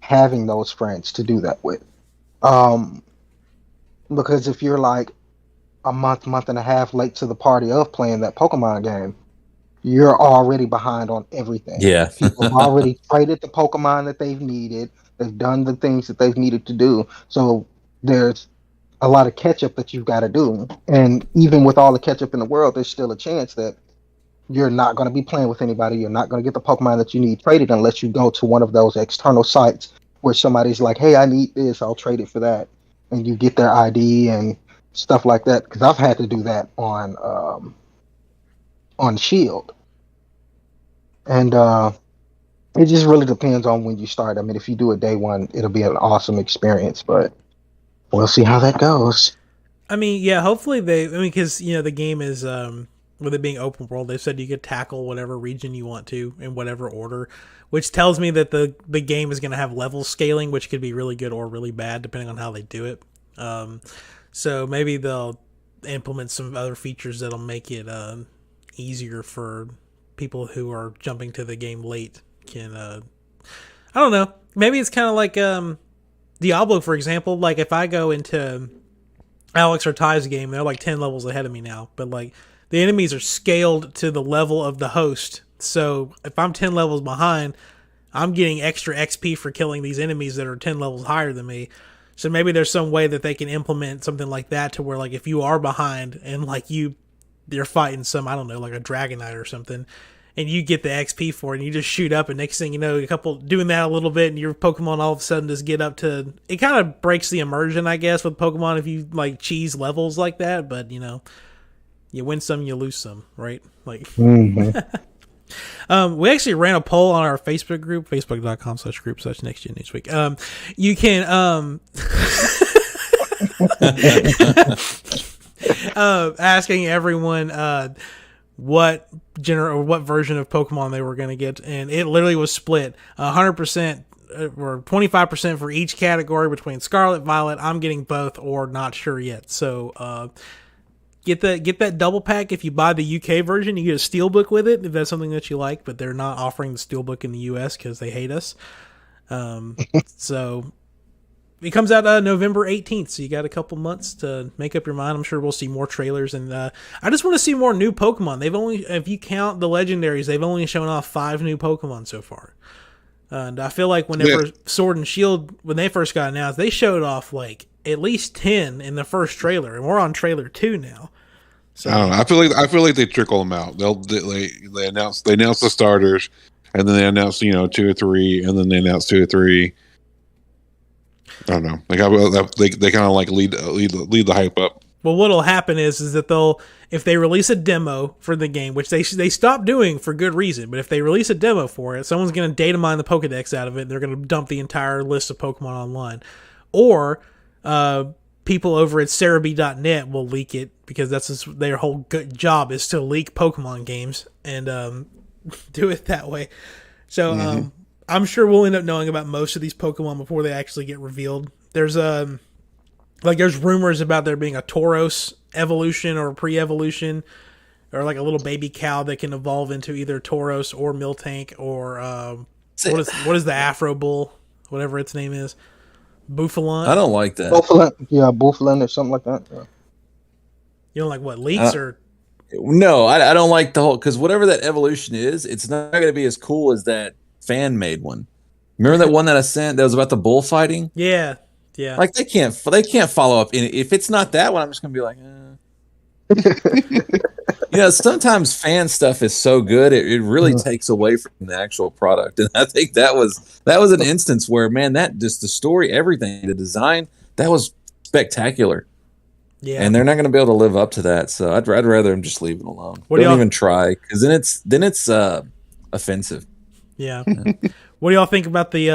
having those friends to do that with. Because if you're like a month and a half late to the party of playing that Pokemon game, you're already behind on everything. Yeah. People have already traded the Pokemon that they've needed. They've done the things that they've needed to do. So there's a lot of catch up that you've got to do. And even with all the catch up in the world, there's still a chance that you're not going to be playing with anybody. You're not going to get the Pokemon that you need traded unless you go to one of those external sites where somebody's like, "Hey, I need this. I'll trade it for that," and you get their ID and stuff like that. Because I've had to do that on Shield, and it just really depends on when you start. I mean, if you do it day one, it'll be an awesome experience, but we'll see how that goes. I mean, yeah, hopefully because, the game is, with it being open world, they said you could tackle whatever region you want to in whatever order, which tells me that the game is going to have level scaling, which could be really good or really bad, depending on how they do it. So maybe they'll implement some other features that'll make it easier for people who are jumping to the game late. I don't know. Maybe it's kind of like Diablo, for example. Like, if I go into Alex or Ty's game, they're like 10 levels ahead of me now, but like the enemies are scaled to the level of the host. So if I'm 10 levels behind, I'm getting extra XP for killing these enemies that are 10 levels higher than me. So maybe there's some way that they can implement something like that to where, like, if you are behind and like you're fighting some, I don't know, like a Dragonite or something, and you get the XP for it, and you just shoot up, and next thing you know, doing that a little bit, and your Pokemon all of a sudden just get up to... It kind of breaks the immersion, I guess, with Pokemon if you, like, cheese levels like that, but, you win some, you lose some, right? Like... Mm-hmm. We actually ran a poll on our Facebook group, facebook.com/group/NextGenNewsWeek. You can... asking everyone... what version of Pokemon they were going to get, and it literally was split 100% or 25% for each category between Scarlet, Violet. I'm getting both, or not sure yet. So get that double pack. If you buy the UK version, you get a steelbook with it if that's something that you like, but they're not offering the steelbook in the US because they hate us. So it comes out November 18th, so you got a couple months to make up your mind. I'm sure we'll see more trailers, and I just want to see more new Pokemon. If you count the legendaries, they've only shown off 5 new Pokemon so far. And I feel like whenever Sword and Shield, when they first got announced, they showed off like at least 10 in the first trailer, and we're on trailer 2 now. So I don't know. I feel like they trickle them out. They announce the starters, and then they announce 2 or 3, and then they announce 2 or 3. I don't know. Like they kind of like lead the hype up. Well, what'll happen is that if they release a demo for the game, which they stopped doing for good reason, but if they release a demo for it, someone's going to data mine the Pokedex out of it, and they're going to dump the entire list of Pokemon online, or people over at Cerebi.net will leak it, because that's their whole good job is to leak Pokemon games and do it that way. So. I'm sure we'll end up knowing about most of these Pokemon before they actually get revealed. There's there's rumors about there being a Tauros evolution or pre-evolution, or like a little baby cow that can evolve into either Tauros or Miltank, or what is the Afro Bull, whatever its name is, Buffalant. I don't like that. Buffalant or something like that. Yeah. You don't like what, leaks or? No, I don't like the whole, because whatever that evolution is, it's not going to be as cool as that fan made one. Remember that one that I sent that was about the bullfighting? Yeah. Like they can't follow up. If it's not that one, I'm just gonna be like, sometimes fan stuff is so good it really takes away from the actual product. And I think that was an instance where, man, that just the story, everything, the design, that was spectacular. Yeah, and they're not going to be able to live up to that. So I'd rather them just leave it alone. Don't even try, because then it's offensive. Yeah. What do y'all think about the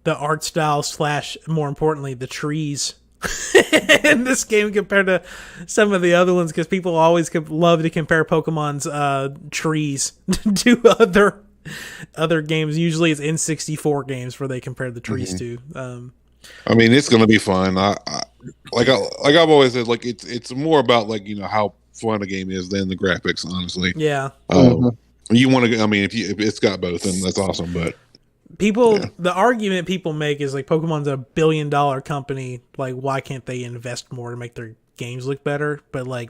art style / more importantly, the trees in this game compared to some of the other ones? Because people always love to compare Pokemon's trees to other games. Usually it's N64 games where they compare the trees to. I mean, it's going to be fun. Like I've always said, like it's more about like how fun a game is than the graphics. Honestly, yeah. You want to? I mean, if it's got both, then that's awesome. But the argument people make is like Pokemon's a $1 billion company. Like, why can't they invest more to make their games look better? But like,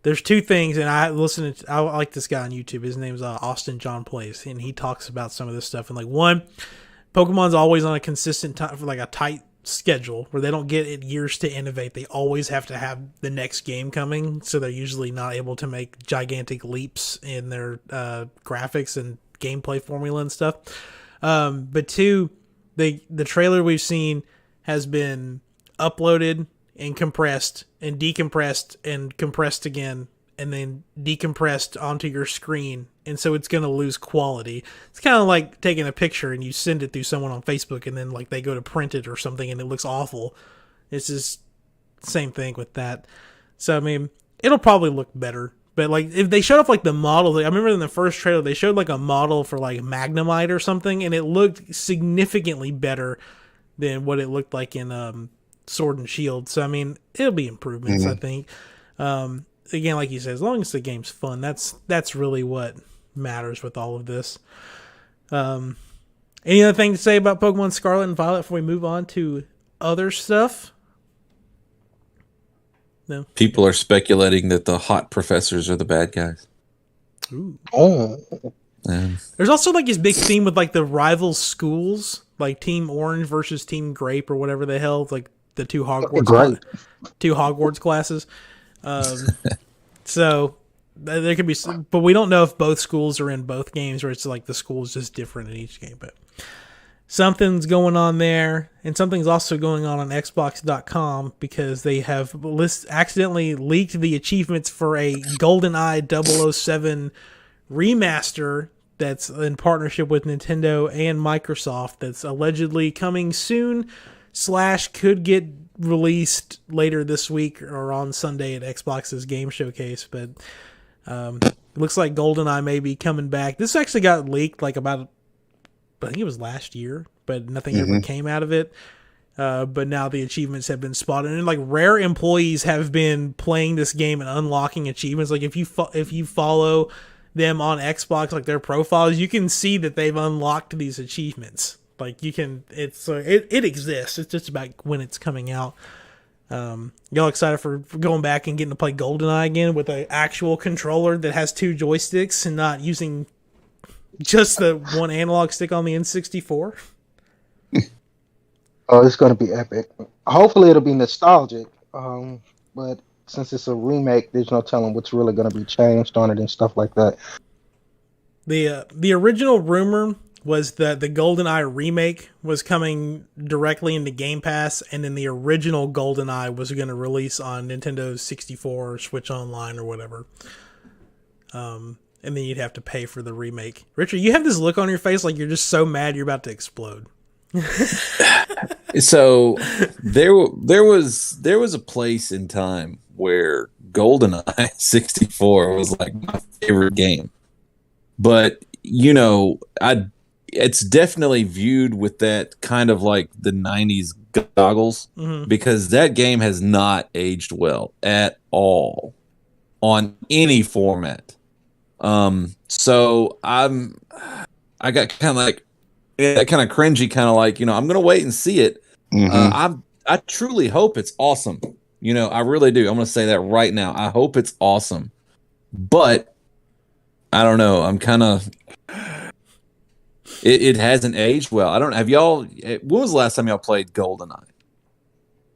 there's 2 things, and I like this guy on YouTube. His name's Austin John Plays, and he talks about some of this stuff. And like, one, Pokemon's always on a consistent time, like a tight schedule where they don't get it years to innovate. They always have to have the next game coming, so they're usually not able to make gigantic leaps in their graphics and gameplay formula and stuff. But two, the trailer we've seen has been uploaded and compressed and decompressed and compressed again and then decompressed onto your screen, and so it's going to lose quality. It's kind of like taking a picture and you send it through someone on Facebook and then like they go to print it or something and it looks awful. It's just same thing with that. So I mean, it'll probably look better, but like if they showed off like the model, I remember in the first trailer they showed like a model for like Magnemite or something, and it looked significantly better than what it looked like in Sword and Shield. So I mean, it'll be improvements, I think. Again, like you said, as long as the game's fun, that's really what matters with all of this. Any other thing to say about Pokemon Scarlet and Violet before we move on to other stuff? No. People are speculating that the hot professors are the bad guys. Ooh. Oh. There's also like this big theme with like the rival schools, like Team Orange versus Team Grape or whatever the hell, like the two Hogwarts classes. So there could be some, but we don't know if both schools are in both games, or it's like the school is just different in each game. But something's going on there, and something's also going on Xbox.com because they have accidentally leaked the achievements for a GoldenEye 007 remaster that's in partnership with Nintendo and Microsoft that's allegedly coming soon / could get released later this week or on Sunday at Xbox's Game Showcase. But it looks like GoldenEye may be coming back. This actually got leaked like about, I think it was last year, but nothing ever came out of it. But now the achievements have been spotted, and like rare employees have been playing this game and unlocking achievements. Like if you follow them on Xbox, like their profiles, you can see that they've unlocked these achievements. Like you can, it exists. It's just about when it's coming out. Y'all excited for going back and getting to play GoldenEye again with an actual controller that has 2 joysticks and not using just the one analog stick on the N64? Oh, it's going to be epic. Hopefully it'll be nostalgic. But since it's a remake, there's no telling what's really going to be changed on it and stuff like that. The original rumor was that the GoldenEye remake was coming directly into Game Pass, and then the original GoldenEye was going to release on Nintendo 64 or Switch Online or whatever. And then you'd have to pay for the remake. Richard, you have this look on your face like you're just so mad you're about to explode. So there was a place in time where GoldenEye 64 was like my favorite game. But, you know, it's definitely viewed with that kind of like the 90s goggles, because that game has not aged well at all on any format. So I got kind of like that kind of cringy, kind of like, you know, I'm going to wait and see it. I truly hope it's awesome. You know, I really do. I'm going to say that right now. I hope it's awesome, but I don't know. I'm kind of, it hasn't aged well. I don't, have y'all, when was the last time y'all played GoldenEye?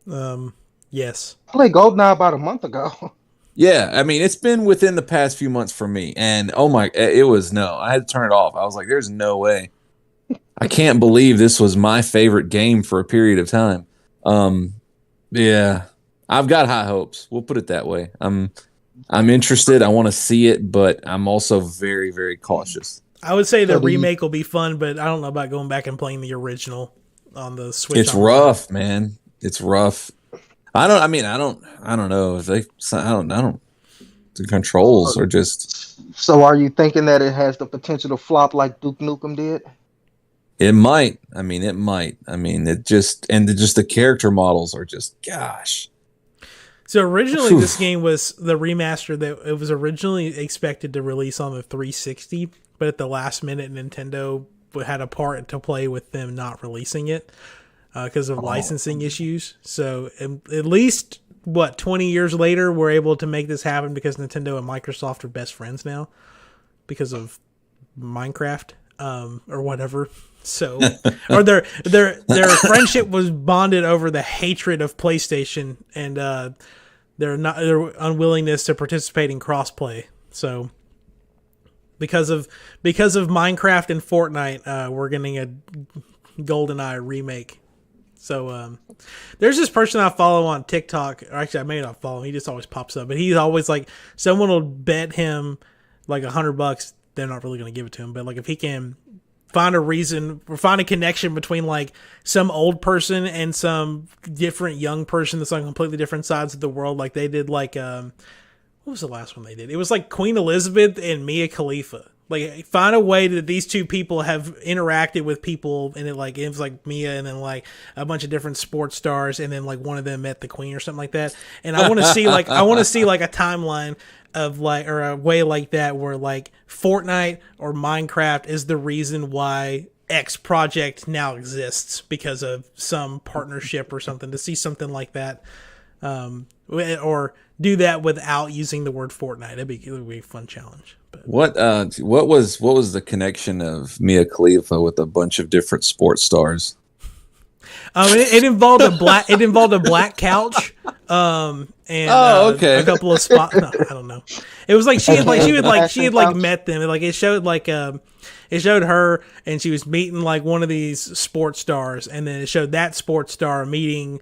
I Yes. played GoldenEye about a month ago. Yeah, I mean, it's been within the past few months for me, and oh my, I had to turn it off. I was like, there's no way. I can't believe this was my favorite game for a period of time. Yeah, I've got high hopes. We'll put it that way. I'm interested. I want to see it, but I'm also very, very cautious. I would say the remake will be fun, but I don't know about going back and playing the original on the Switch. It's rough, man. It's rough. I don't know if the controls are just. So are you thinking that it has the potential to flop like Duke Nukem did? It might. I mean, the character models are just, gosh. So originally this game was the remaster that it was originally expected to release on the 360, but at the last minute Nintendo had a part to play with them not releasing it because of licensing issues. So at least 20 years later, we're able to make this happen because Nintendo and Microsoft are best friends now because of Minecraft. or whatever. So, or their friendship was bonded over the hatred of PlayStation and their unwillingness to participate in crossplay. So, because of Minecraft and Fortnite, we're getting a GoldenEye remake. So there's this person I follow on TikTok. Or actually, I may not follow him. He just always pops up. But he's always like, someone will bet him like $100. They're not really going to give it to him. But like, if he can find a reason or find a connection between like some old person and some different young person that's on completely different sides of the world. Like they did like, what was the last one they did? It was like Queen Elizabeth and Mia Khalifa. Like, find a way that these two people have interacted with people, and it was like Mia and then like a bunch of different sports stars, and then like one of them met the Queen or something like that. And I want to see like a timeline of like, or a way like that where like Fortnite or Minecraft is the reason why X project now exists because of some partnership or something. To see something like that, or do that without using the word Fortnite, it would be a fun challenge. What was the connection of Mia Khalifa with a bunch of different sports stars? It involved a black couch, and okay. a couple of spots. No, I don't know. It was like she had met them. Like it showed her, and she was meeting like one of these sports stars, and then it showed that sports star meeting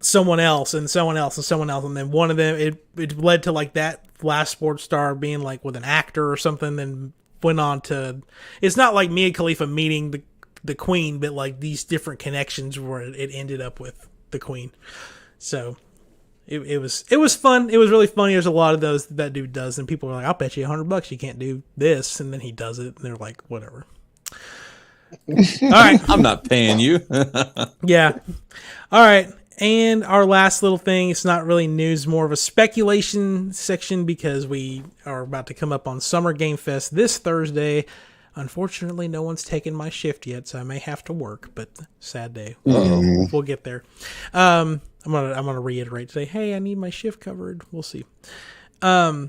someone else and someone else and someone else, and then one of them it led to like that last sports star being like with an actor or something, then went on to, it's not like Mia Khalifa meeting the Queen, but like these different connections where it ended up with the Queen. So it was fun. It was really funny. There's a lot of those that dude does, and people are like, I'll bet you $100 you can't do this, and then he does it, and they're like, whatever. All right, I'm not paying you. Yeah. All right. And our last little thing, it's not really news, more of a speculation section, because we are about to come up on Summer Game Fest this Thursday. Unfortunately, no one's taken my shift yet, so I may have to work, but sad day. We'll get there. I'm gonna reiterate today, hey, I need my shift covered. We'll see. Yeah,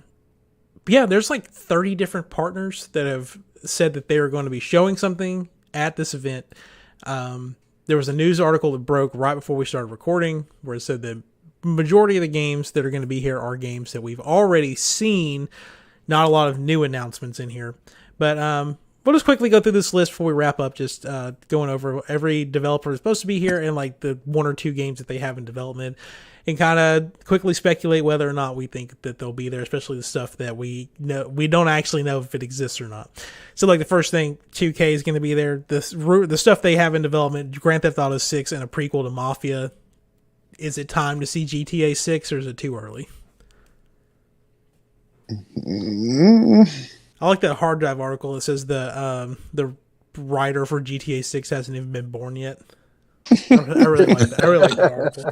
there's like 30 different partners that have said that they are going to be showing something at this event. There was a news article that broke right before we started recording where it said the majority of the games that are going to be here are games that we've already seen. Not a lot of new announcements in here. But we'll just quickly go through this list before we wrap up, just going over every developer that's supposed to be here and like the one or two games that they have in development, and kind of quickly speculate whether or not we think that they'll be there, especially the stuff that we don't actually know if it exists or not. So like the first thing, 2K is going to be there. The stuff they have in development, Grand Theft Auto 6 and a prequel to Mafia. Is it time to see GTA 6 or is it too early? I like that hard drive article that says the writer for GTA 6 hasn't even been born yet. I really like that. I really like that article.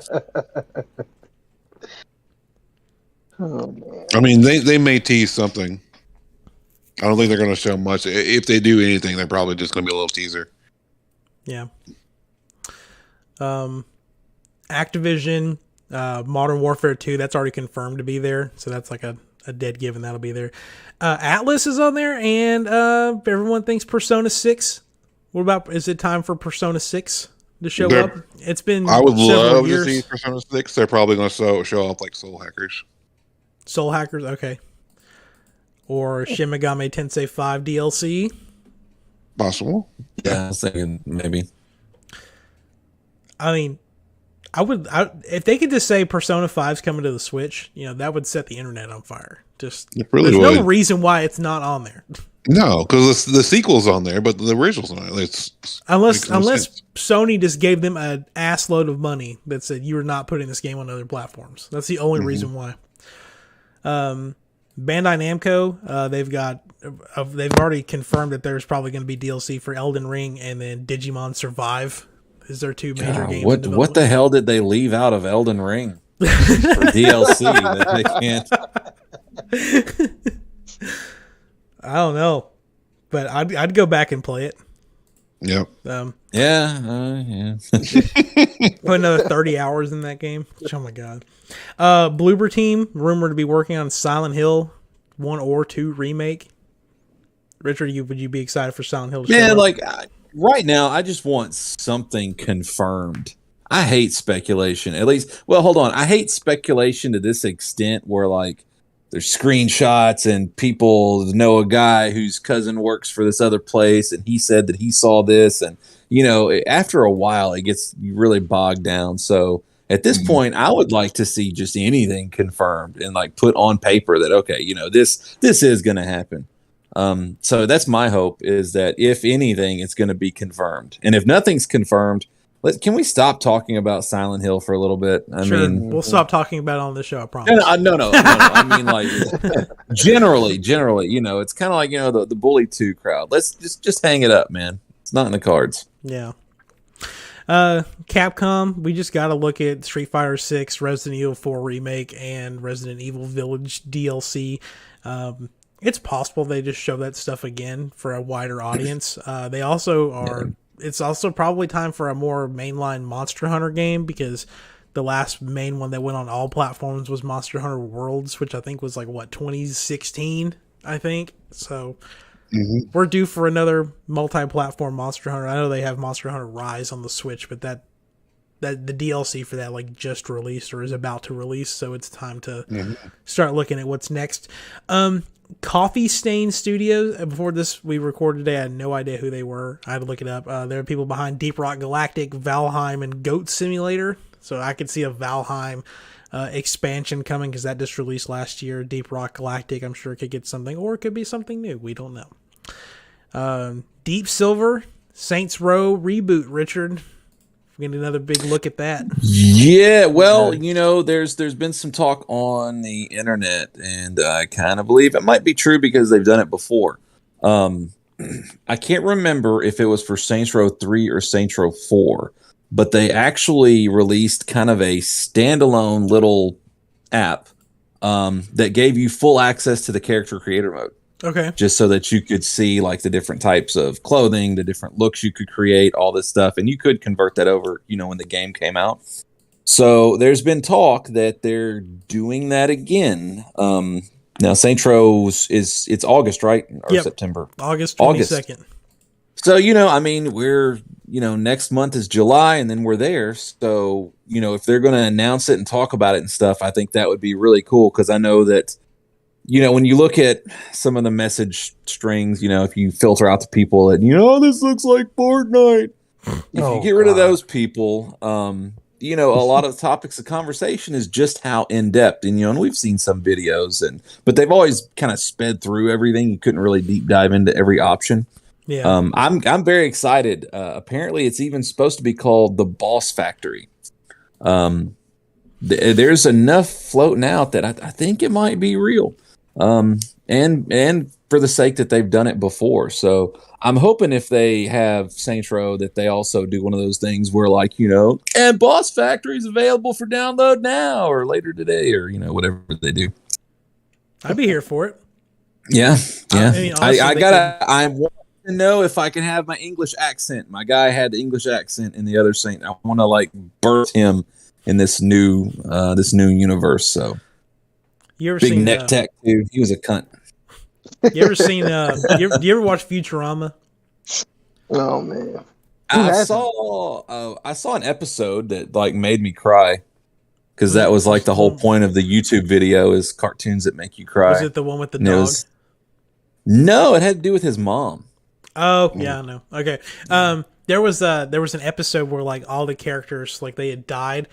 Oh, man. I mean, they may tease something. I don't think they're going to show much. If they do anything, they're probably just going to be a little teaser. Yeah. Activision, Modern Warfare 2, that's already confirmed to be there. So that's like a dead given that'll be there. Atlas is on there, and everyone thinks Persona 6. What about, is it time for Persona 6 to show up? It's been I would love years. to see Persona 6. They're probably going to show off like Soul Hackers. Soul Hackers, okay. Or Shin Megami Tensei 5 DLC. Possible. Yeah, I was thinking maybe. I mean, if they could just say Persona 5's coming to the Switch, that would set the internet on fire. Just really there's would. no reason why it's not on there. No, because the sequel's on there, but the original's not. Unless Sony just gave them an ass load of money that said you are not putting this game on other platforms. That's the only reason why. Bandai Namco, they've already confirmed that there's probably going to be DLC for Elden Ring, and then Digimon Survive is their two major games. What the hell did they leave out of Elden Ring for DLC that they can't? I don't know, but I'd go back and play it. Yep. Yeah. Put another 30 hours in that game. Oh my god. Bloober Team rumored to be working on Silent Hill 1 or 2 remake. Richard, would you be excited for Silent Hill to Man, show up? like right now, I just want something confirmed. I hate speculation. At least, well, hold on. I hate speculation to this extent where like there's screenshots and people know a guy whose cousin works for this other place and he said that he saw this, and after a while it gets really bogged down. So at this point, I would like to see just anything confirmed and like put on paper that okay, this is going to happen. So that's my hope, is that if anything, it's going to be confirmed. And if nothing's confirmed, can we stop talking about Silent Hill for a little bit? I mean, we'll stop talking about it on the show, I promise. No. I mean, like, generally, it's kind of like, the Bully 2 crowd. Let's just hang it up, man. It's not in the cards. Yeah. Capcom, we just got to look at Street Fighter 6, Resident Evil 4 Remake, and Resident Evil Village DLC. It's possible they just show that stuff again for a wider audience. They also are... Yeah. It's also probably time for a more mainline Monster Hunter game, because the last main one that went on all platforms was Monster Hunter Worlds, which I think was like, 2016, I think. So we're due for another multi-platform Monster Hunter. I know they have Monster Hunter Rise on the Switch, but that the DLC for that like just released or is about to release, so it's time to start looking at what's next. Coffee Stain Studios. Before this we recorded today, I had no idea who they were. I had to look it up. There are people behind Deep Rock Galactic, Valheim, and Goat Simulator. So I could see a Valheim expansion coming, because that just released last year. Deep Rock Galactic, I'm sure it could get something, or it could be something new. We don't know. Deep Silver, Saints Row reboot, Richard. We're getting another big look at that. Yeah, well, there's been some talk on the internet, and I kind of believe it might be true because they've done it before. I can't remember if it was for Saints Row 3 or Saints Row 4, but they actually released kind of a standalone little app that gave you full access to the character creator mode. Okay. Just so that you could see like the different types of clothing, the different looks you could create, all this stuff. And you could convert that over, when the game came out. So there's been talk that they're doing that again. Now Saints Row it's August, right? Or September? August 22nd. So, we're, next month is July, and then we're there. So, if they're going to announce it and talk about it and stuff, I think that would be really cool. Cause I know that, when you look at some of the message strings, if you filter out the people that, this looks like Fortnite. If you get rid of those people, a lot of the topics of conversation is just how in-depth. And, we've seen some videos, but they've always kind of sped through everything. You couldn't really deep dive into every option. Yeah. I'm very excited. Apparently, it's even supposed to be called the Boss Factory. There's enough floating out that I think it might be real. And for the sake that they've done it before. So I'm hoping if they have Saints Row that they also do one of those things where like, and Boss Factory is available for download now or later today, or, whatever they do. I'd be here for it. Yeah. Yeah. I want to know if I can have my English accent. My guy had the English accent in the other Saint. I want to like birth him in this new universe. So you ever big seen neck tattoo. He was a cunt. You ever seen you ever watch Futurama? Oh man. I saw an episode that like made me cry, because that was like the whole point of the YouTube video is cartoons that make you cry. Was it the one with the dog? No, it had to do with his mom. Oh yeah, I know. Okay. There was an episode where like all the characters like they had died,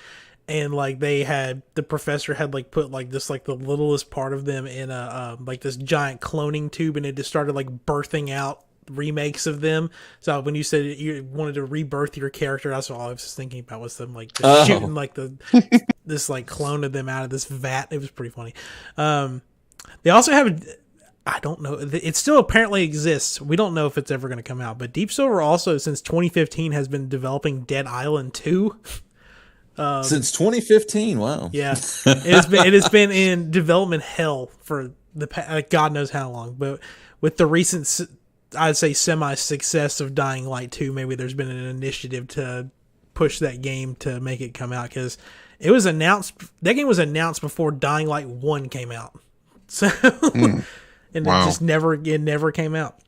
and like the professor had like put like this like the littlest part of them in a like this giant cloning tube, and it just started like birthing out remakes of them. So when you said you wanted to rebirth your character, that's all I was thinking about, was them like just shooting like this like clone of them out of this vat. It was pretty funny. They also have I don't know. It still apparently exists. We don't know if it's ever going to come out. But Deep Silver also, since 2015, has been developing Dead Island 2. Since 2015, wow. Yeah, it has been in development hell for the God knows how long. But with the recent, I'd say, semi-success of Dying Light 2, maybe there's been an initiative to push that game to make it come out, because it was announced. That game was announced before Dying Light 1 came out. So. And wow. It never came out.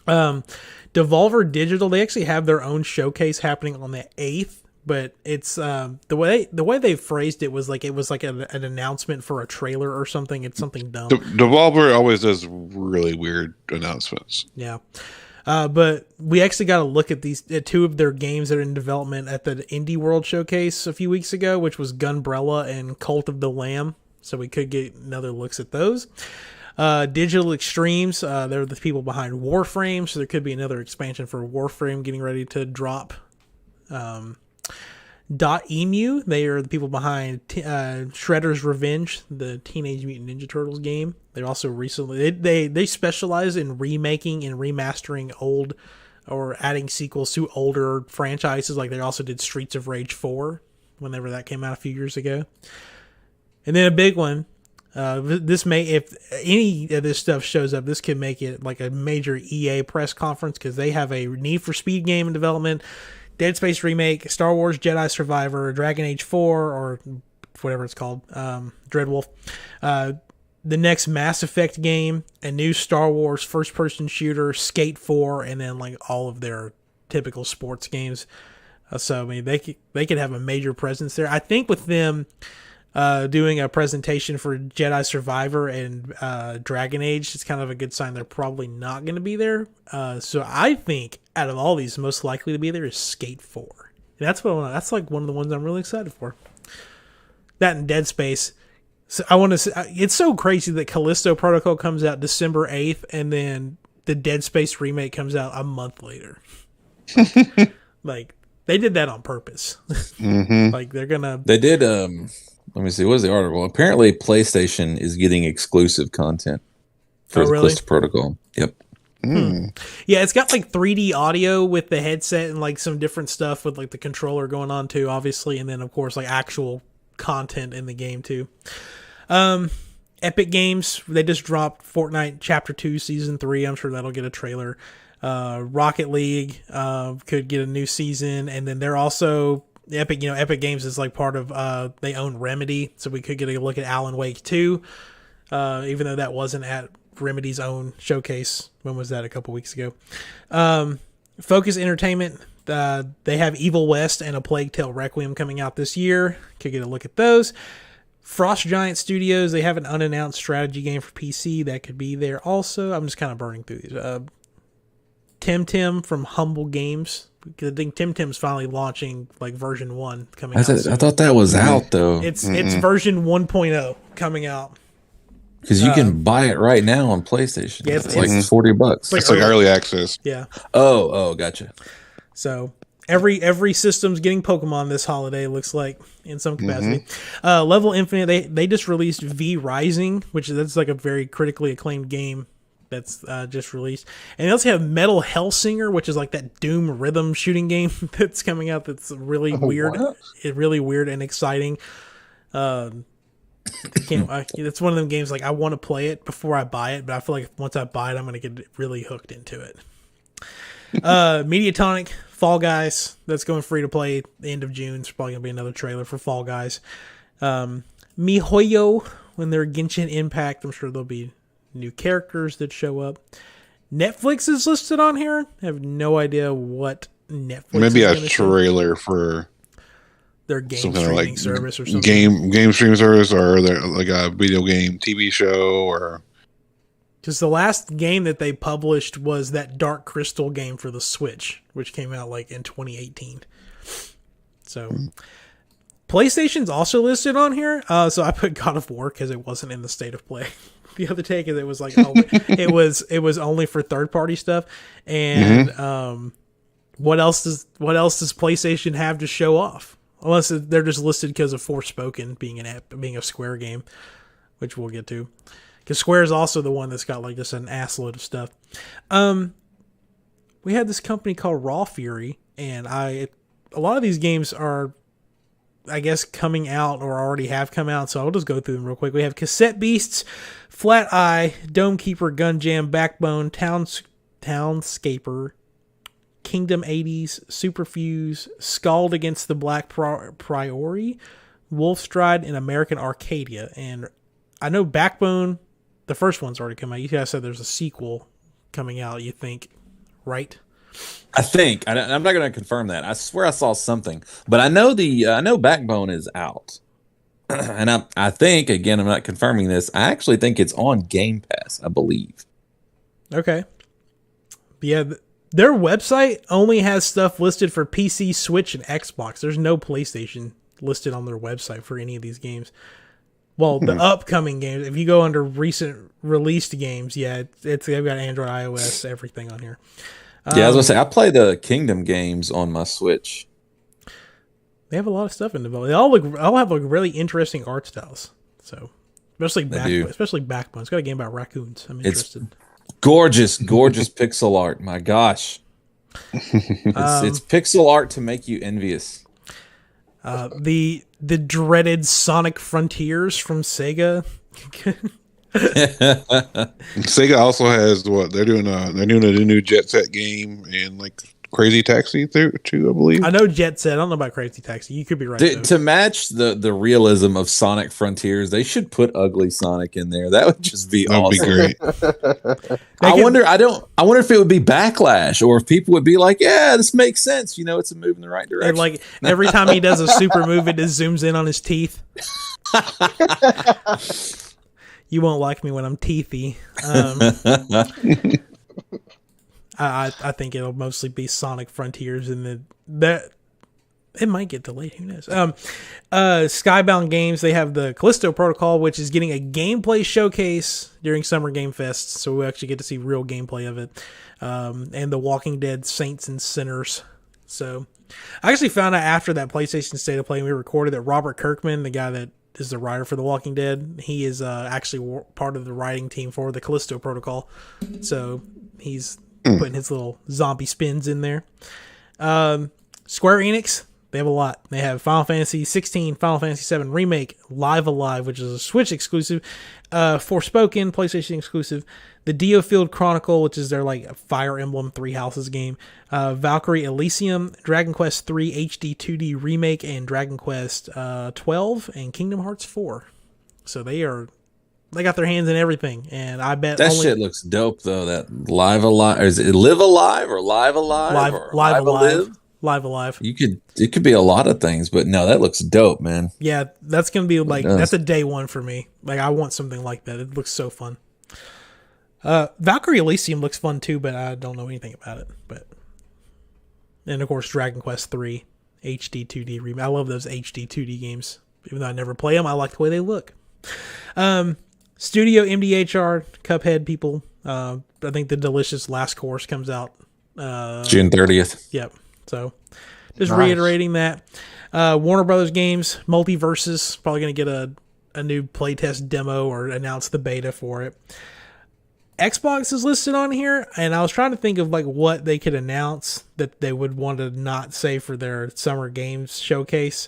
Devolver Digital, they actually have their own showcase happening on the 8th, but it's the way they phrased it was like an announcement for a trailer or something. It's something dumb. Devolver always does really weird announcements. Yeah. But we actually got to look at at two of their games that are in development at the Indie World Showcase a few weeks ago, which was Gunbrella and Cult of the Lamb. So we could get another looks at those. Digital Extremes, they're the people behind Warframe, so there could be another expansion for Warframe getting ready to drop. Emu, they are the people behind Shredder's Revenge, the Teenage Mutant Ninja Turtles game. They also recently they specialize in remaking and remastering old or adding sequels to older franchises. Like they also did Streets of Rage 4 whenever that came out a few years ago. And then a big one. This may, if any of this stuff shows up, this could make it like a major EA press conference because they have a Need for Speed game in development, Dead Space remake, Star Wars Jedi Survivor, Dragon Age 4, or whatever it's called, Dreadwolf, the next Mass Effect game, a new Star Wars first-person shooter, Skate 4, and then like all of their typical sports games. So I mean, they could have a major presence there. I think with them doing a presentation for Jedi Survivor and Dragon Age, it's kind of a good sign they're probably not going to be there. So I think out of all these, most likely to be there is Skate 4. And that's like one of the ones I'm really excited for. That and Dead Space. So I want to say, it's so crazy that Callisto Protocol comes out December 8th and then the Dead Space remake comes out a month later. Like they did that on purpose. Mm-hmm. Like they did let me see, what was the article? Apparently PlayStation is getting exclusive content for the Callisto Protocol. Yep. Yeah, it's got like 3D audio with the headset and like some different stuff with like the controller going on too, obviously, and then of course like actual content in the game too. Epic Games, they just dropped Fortnite Chapter 2 Season 3. I'm sure that'll get a trailer. Rocket League could get a new season, and then they're also Epic Games is like part of they own Remedy, so we could get a look at Alan Wake 2, even though that wasn't at Remedy's own showcase. When was that? A couple weeks ago. Focus Entertainment, they have Evil West and A Plague Tale Requiem coming out this year. Could get a look at those. Frost Giant Studios, they have an unannounced strategy game for PC that could be there also. I'm just kind of burning through these. Tim from Humble Games. I think Tim's finally launching like version 1 coming out. I thought that was out though. It's version 1.0 coming out. Because you can buy it right now on PlayStation. Yeah, it's like $40. It's like early access. Yeah. Oh, gotcha. So every system's getting Pokemon this holiday, looks like, in some capacity. Level Infinite, they just released V Rising, that's like a very critically acclaimed game that's just released. And they also have Metal Hellsinger, which is like that Doom rhythm shooting game that's coming out that's really weird. It's really weird and exciting. It's one of them games like I want to play it before I buy it, but I feel like once I buy it, I'm going to get really hooked into it. Mediatonic, Fall Guys, that's going free to play the end of June. There's probably going to be another trailer for Fall Guys. MiHoYo, when they're Genshin Impact, I'm sure there'll be new characters that show up. Netflix is listed on here. I have no idea what Netflix maybe is a trailer for their game streaming like service or something. Game streaming service, or like a video game TV show, or because the last game that they published was that Dark Crystal game for the Switch, which came out like in 2018. So PlayStation's also listed on here. So I put God of War because it wasn't in the state of play the other day, because it was like it was only for third party stuff. And what else does PlayStation have to show off? Unless they're just listed because of Forspoken being being a Square game, which we'll get to. Because Square is also the one that's got like just an assload of stuff. We had this company called Raw Fury, and a lot of these games are, I guess, coming out or already have come out, so I'll just go through them real quick. We have Cassette Beasts, Flat Eye, Dome Keeper, Gun Jam, Backbone, Townscaper, Kingdom 80s, Superfuse, Scald Against the Black Priori, Wolfstride, and American Arcadia. And I know Backbone, the first one's already come out. You guys said there's a sequel coming out, you think. right? I think I'm not going to confirm that. I swear I saw something, but I know Backbone is out, and I think again I'm not confirming this. I actually think it's on Game Pass. I believe. Okay. Yeah, their website only has stuff listed for PC, Switch, and Xbox. There's no PlayStation listed on their website for any of these games. Well, the upcoming games, if you go under recent released games, yeah, they've got Android, iOS, everything on here. Yeah, I was gonna say I play the Kingdom games on my Switch. They have a lot of stuff in development. They all have like really interesting art styles. So, especially Backbone. It's got a game about raccoons. I'm interested. Gorgeous pixel art. My gosh, it's pixel art to make you envious. The dreaded Sonic Frontiers from Sega. Sega also has they're doing a new Jet Set game and like Crazy Taxi too, I believe. I know Jet Set. I don't know about Crazy Taxi. You could be right. To match the realism of Sonic Frontiers, they should put ugly Sonic in there. That would just be awesome. That'd be great. I wonder if it would be backlash or if people would be like, yeah, this makes sense. It's a move in the right direction. And like every time he does a super move, it just zooms in on his teeth. You won't like me when I'm teethy. I think it'll mostly be Sonic Frontiers, and that it might get delayed. Who knows? Skybound Games, they have the Callisto Protocol, which is getting a gameplay showcase during Summer Game Fest, so we actually get to see real gameplay of it. And The Walking Dead Saints and Sinners. So I actually found out after that PlayStation State of Play we recorded that Robert Kirkman, the guy that is the writer for The Walking Dead, he is actually part of the writing team for the Callisto Protocol. So he's putting his little zombie spins in there. Square Enix, they have a lot. They have Final Fantasy 16, Final Fantasy 7 Remake, Live Alive, which is a Switch exclusive, Forspoken, PlayStation exclusive, the Diofield Chronicle, which is their like Fire Emblem Three Houses game, Valkyrie Elysium, Dragon Quest 3 HD 2D Remake, and Dragon Quest 12 and Kingdom Hearts 4. So they got their hands in everything, and I bet that shit looks dope though. That Live Alive, or is it Live Alive or Live Alive or Live Alive? Live Alive. It could be a lot of things, but no, that looks dope, man. Yeah, that's gonna be like that's a day one for me. Like I want something like that. It looks so fun. Valkyrie Elysium looks fun too, but I don't know anything about it. And of course, Dragon Quest 3 HD 2D remake. I love those HD 2D games. Even though I never play them, I like the way they look. Studio MDHR, Cuphead people. I think the Delicious Last Course comes out June 30th. Yep. So just reiterating that. Warner Brothers Games, Multiverses, probably going to get a new playtest demo or announce the beta for it. Xbox is listed on here, and I was trying to think of like what they could announce that they would want to not say for their Summer Games Showcase.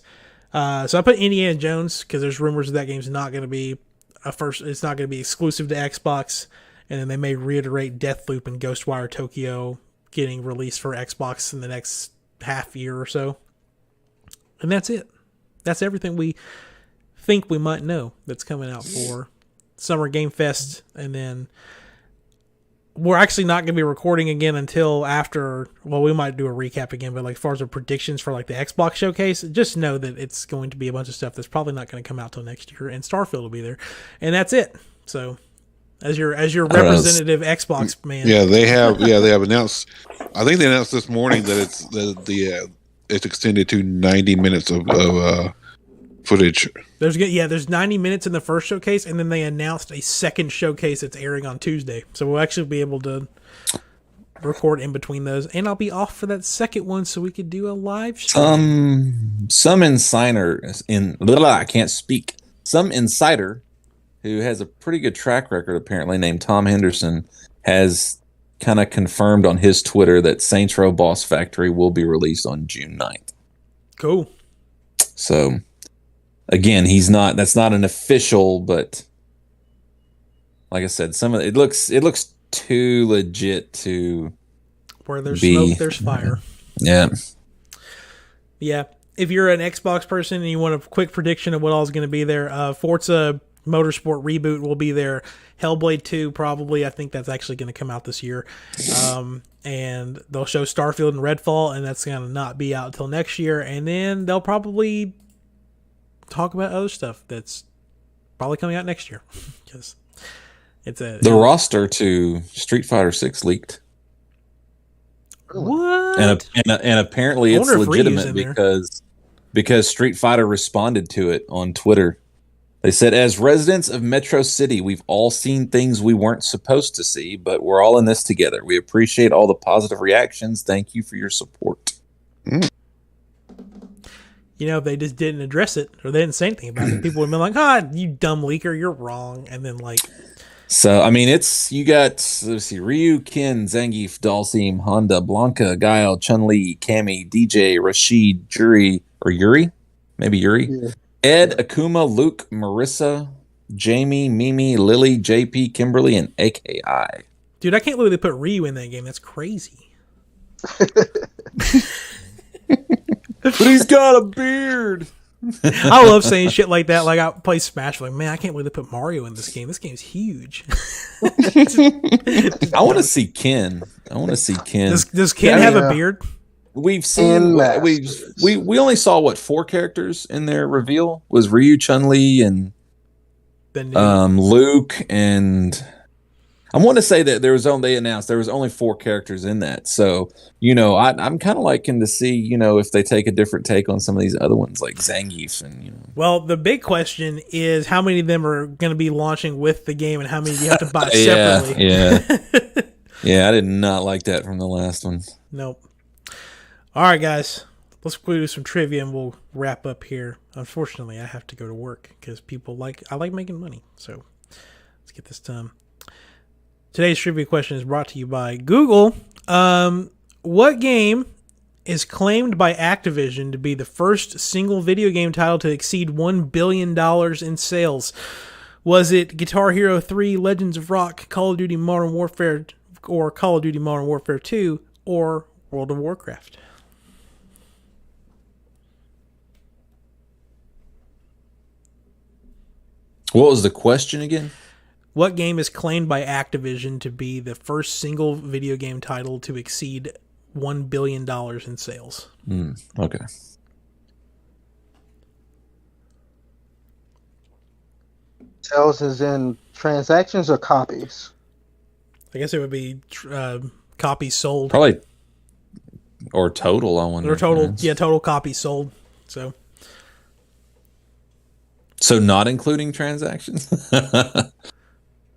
So I put Indiana Jones because there's rumors that game's not going to be it's not going to be exclusive to Xbox, and then they may reiterate Deathloop and Ghostwire Tokyo getting released for Xbox in the next half year or so. And that's it. That's everything we think we might know that's coming out for Summer Game Fest. And then we're actually not going to be recording again until after, well, we might do a recap again, but like as far as the predictions for like the Xbox showcase, just know that it's going to be a bunch of stuff that's probably not going to come out till next year, and Starfield will be there. And that's it. So as your representative Xbox man. Yeah, they have announced, I think they announced this morning that it's extended to 90 minutes of footage. There's 90 minutes in the first showcase, and then they announced a second showcase that's airing on Tuesday. So we'll actually be able to record in between those, and I'll be off for that second one so we could do a live stream. Some insider I can't speak. Some insider who has a pretty good track record apparently named Tom Henderson has kind of confirmed on his Twitter that Saints Row Boss Factory will be released on June 9th. Cool. So again, that's not an official, but like I said, it looks too legit to where there's smoke, there's fire. Yeah. Yeah. If you're an Xbox person and you want a quick prediction of what all is going to be there, Forza Motorsport reboot will be there. Hellblade 2 probably. I think that's actually going to come out this year. And they'll show Starfield and Redfall, and that's going to not be out until next year. And then they'll probably talk about other stuff that's probably coming out next year. Because the roster to Street Fighter 6 leaked. What? And apparently it's legitimate because Street Fighter responded to it on Twitter. They said, as residents of Metro City, we've all seen things we weren't supposed to see, but we're all in this together. We appreciate all the positive reactions. Thank you for your support. You know, if they just didn't address it or they didn't say anything about it, people would be like, you dumb leaker, you're wrong. And then like... So, I mean, you got, let's see, Ryu, Ken, Zangief, Dalsim, Honda, Blanca, Guile, Chun-Li, Cammy, DJ, Rashid, Yuri? Maybe Yuri? Yeah. Ed, Akuma, Luke, Marissa, Jamie, Mimi, Lily, JP, Kimberly, and AKI. Dude, I can't believe they put Ryu in that game. That's crazy. But he's got a beard. I love saying shit like that. Like I play Smash, like, man, I can't believe they put Mario in this game. This game's huge. I want to see Ken. Does Ken have a beard? We've seen we only saw 4 characters in their reveal. Was Ryu, Chun-Li, and Luke, and I want to say that they announced there was only 4 characters in that. So, you know, I'm kind of liking to see, you know, if they take a different take on some of these other ones like Zangief and, you know. Well, the big question is how many of them are going to be launching with the game and how many do you have to buy separately? Yeah, I did not like that from the last one. Nope. All right, guys, let's do some trivia and we'll wrap up here. Unfortunately, I have to go to work because I like making money. So let's get this done. Today's trivia question is brought to you by Google. What game is claimed by Activision to be the first single video game title to exceed $1 billion in sales? Was it Guitar Hero 3, Legends of Rock, Call of Duty Modern Warfare, or Call of Duty Modern Warfare 2, or World of Warcraft? What was the question again? What game is claimed by Activision to be the first single video game title to exceed $1 billion in sales? Okay. Sales is in transactions or copies? I guess it would be copies sold. Probably. Or total, I wonder. Or total, total copies sold. So not including transactions?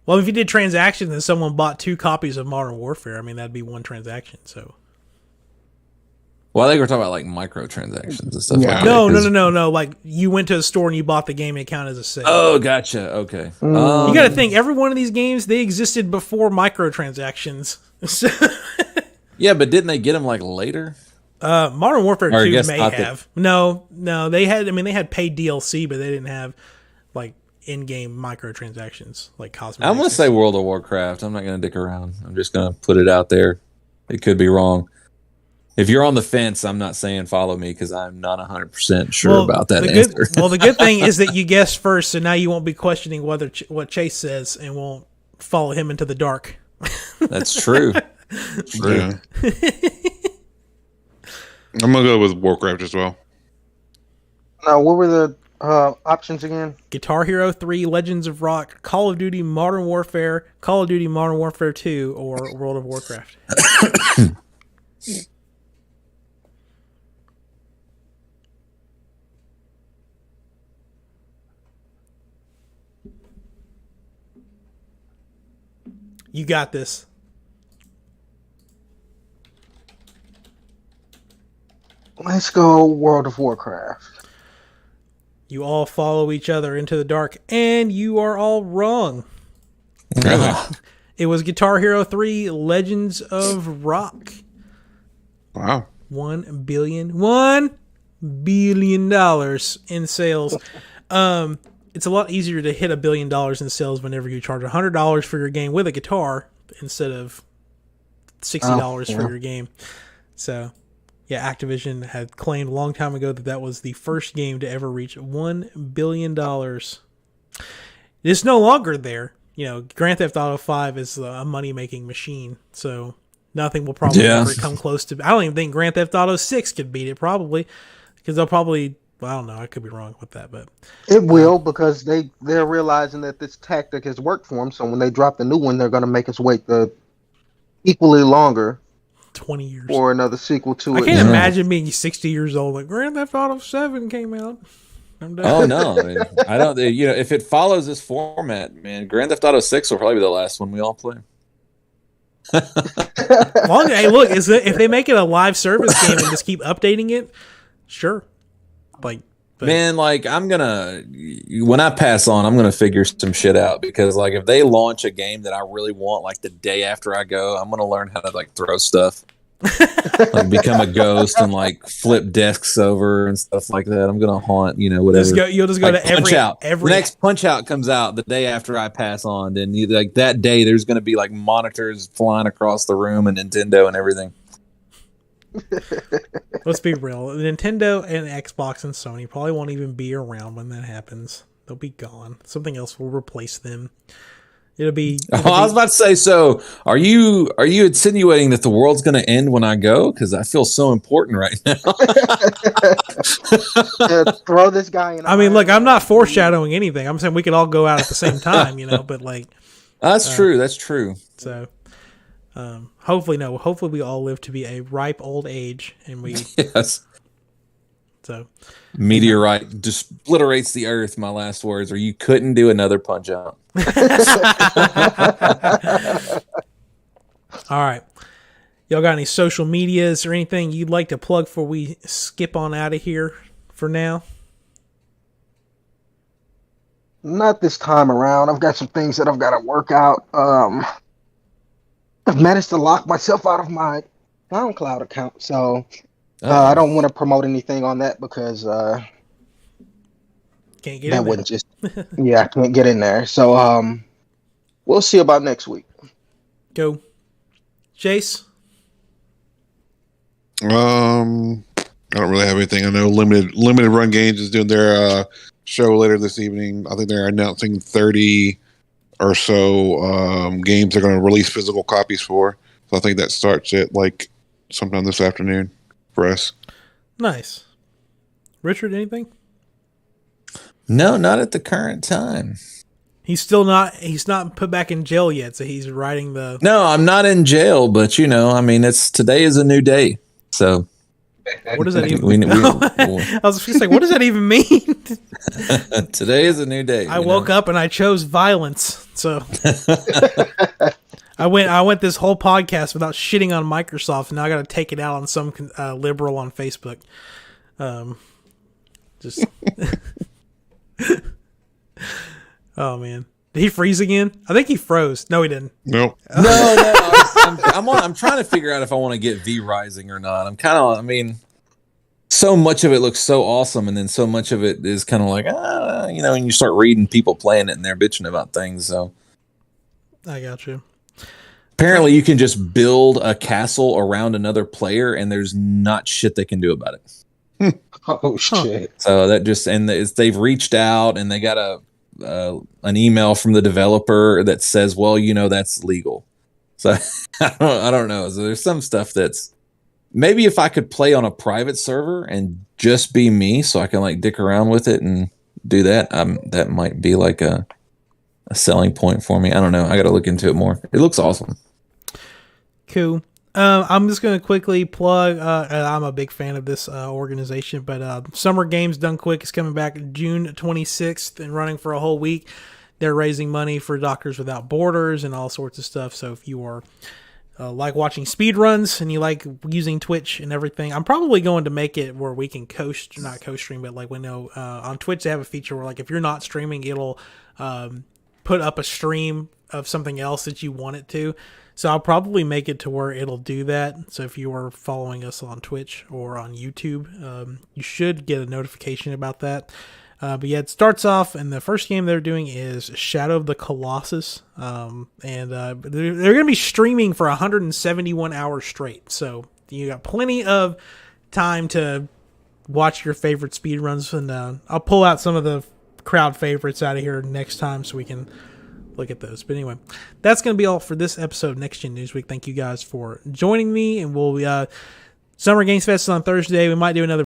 Well, if you did transactions and someone bought 2 copies of Modern Warfare, I mean, that'd be one transaction, so. Well, I think we're talking about, like, microtransactions and stuff like that. No. Like, you went to a store and you bought the game and it counted as a sale. Oh, gotcha. Okay. You got to think, every one of these games, they existed before microtransactions. Yeah, but didn't they get them, like, later? Modern Warfare 2 may have. that. No, they had paid DLC, but they didn't have, like, in-game microtransactions, like cosmetics. I'm going to say World of Warcraft. I'm not going to dick around. I'm just going to put it out there. It could be wrong. If you're on the fence, I'm not saying follow me because I'm not 100% sure about that answer. Well, the good thing is that you guessed first, so now you won't be questioning what Chase says and won't follow him into the dark. That's true. True. Yeah. I'm going to go with Warcraft as well. Now, what were the options again? Guitar Hero 3, Legends of Rock, Call of Duty Modern Warfare, Call of Duty Modern Warfare 2, or World of Warcraft. You got this. Let's go World of Warcraft. You all follow each other into the dark, and you are all wrong. It was Guitar Hero 3, Legends of Rock. Wow. $1 billion in sales. It's a lot easier to hit $1 billion in sales whenever you charge $100 for your game with a guitar instead of $60 for your game. So, yeah, Activision had claimed a long time ago that was the first game to ever reach $1 billion. It's no longer there. Grand Theft Auto 5 is a money-making machine, so nothing will probably ever come close to... I don't even think Grand Theft Auto 6 could beat it, probably, because they'll probably... Well, I don't know. I could be wrong with that, but... It will, because they're realizing that this tactic has worked for them, so when they drop the new one, they're going to make us wait the equally longer 20 years for another sequel to it. I can't imagine being 60 years old. Like, Grand Theft Auto 7 came out. I'm done. Oh no, I don't. If it follows this format, man, Grand Theft Auto 6 will probably be the last one we all play. Hey, look, if they make it a live service game and just keep updating it, sure. Man, when I pass on, I'm gonna figure some shit out, because if they launch a game that I really want, the day after I go, I'm gonna learn how to throw stuff. Become a ghost and flip desks over and stuff like that. I'm gonna haunt, whatever. You'll just go to Punch Out. every The next Punch Out comes out the day after I pass on. Then that day, there's gonna be monitors flying across the room and Nintendo and everything. Let's be real. Nintendo and Xbox and Sony probably won't even be around when that happens. They'll be gone. Something else will replace them. I was about to say, so are you insinuating that the world's going to end when I go? Because I feel so important right now. Throw this guy in. I mean, look, I'm not foreshadowing anything. I'm saying we could all go out at the same time, but That's true. That's true. So, hopefully we all live to be a ripe old age, and we yes. So, meteorite just obliterates the earth. My last words are, you couldn't do another Punch Out. All right. Y'all got any social medias or anything you'd like to plug before we skip on out of here for now? Not this time around. I've got some things that I've got to work out. I've managed to lock myself out of my SoundCloud account, so I don't want to promote anything on that, because can't get that in wouldn't just I can't get in there. So we'll see about next week. Go, Chase. I don't really have anything. I know Limited Run Games is doing their show later this evening. I think they're announcing 30 or so games they're going to release physical copies for. So I think that starts at sometime this afternoon for us. Nice. Richard, anything? No, not at the current time. He's not put back in jail yet, so he's writing the... No, I'm not in jail, but today is a new day. So what does that even mean? I was just like, what does that even mean? Today is a new day. I woke up and I chose violence. So I went this whole podcast without shitting on Microsoft, and now I got to take it out on some liberal on Facebook. Just oh man, did he freeze again? I think he froze. No, he didn't. Nope. No. I'm trying to figure out if I want to get V Rising or not. So much of it looks so awesome, and then so much of it is kind of and you start reading people playing it and they're bitching about things. So I got you. Apparently, you can just build a castle around another player, and there's not shit they can do about it. Oh shit! So they've reached out, and they got an email from the developer that says, "Well, that's legal." So I don't know. So there's some stuff that's maybe if I could play on a private server and just be me, so I can dick around with it and do that. That might be a selling point for me. I don't know. I got to look into it more. It looks awesome. Cool. I'm just going to quickly plug, I'm a big fan of this organization, but Summer Games Done Quick is coming back June 26th and running for a whole week. They're raising money for Doctors Without Borders and all sorts of stuff. So if you are like watching speed runs and you like using Twitch and everything, I'm probably going to make it where we can not co-stream, but on Twitch they have a feature where if you're not streaming, it'll put up a stream of something else that you want it to. So I'll probably make it to where it'll do that. So if you are following us on Twitch or on YouTube, you should get a notification about that. But yeah, it starts off, and the first game they're doing is Shadow of the Colossus. And they're going to be streaming for 171 hours straight. So you got plenty of time to watch your favorite speedruns. And I'll pull out some of the crowd favorites out of here next time so we can look at those. But anyway, that's going to be all for this episode of Next Gen Newsweek. Thank you guys for joining me, and we'll Summer Games Fest is on Thursday. We might do another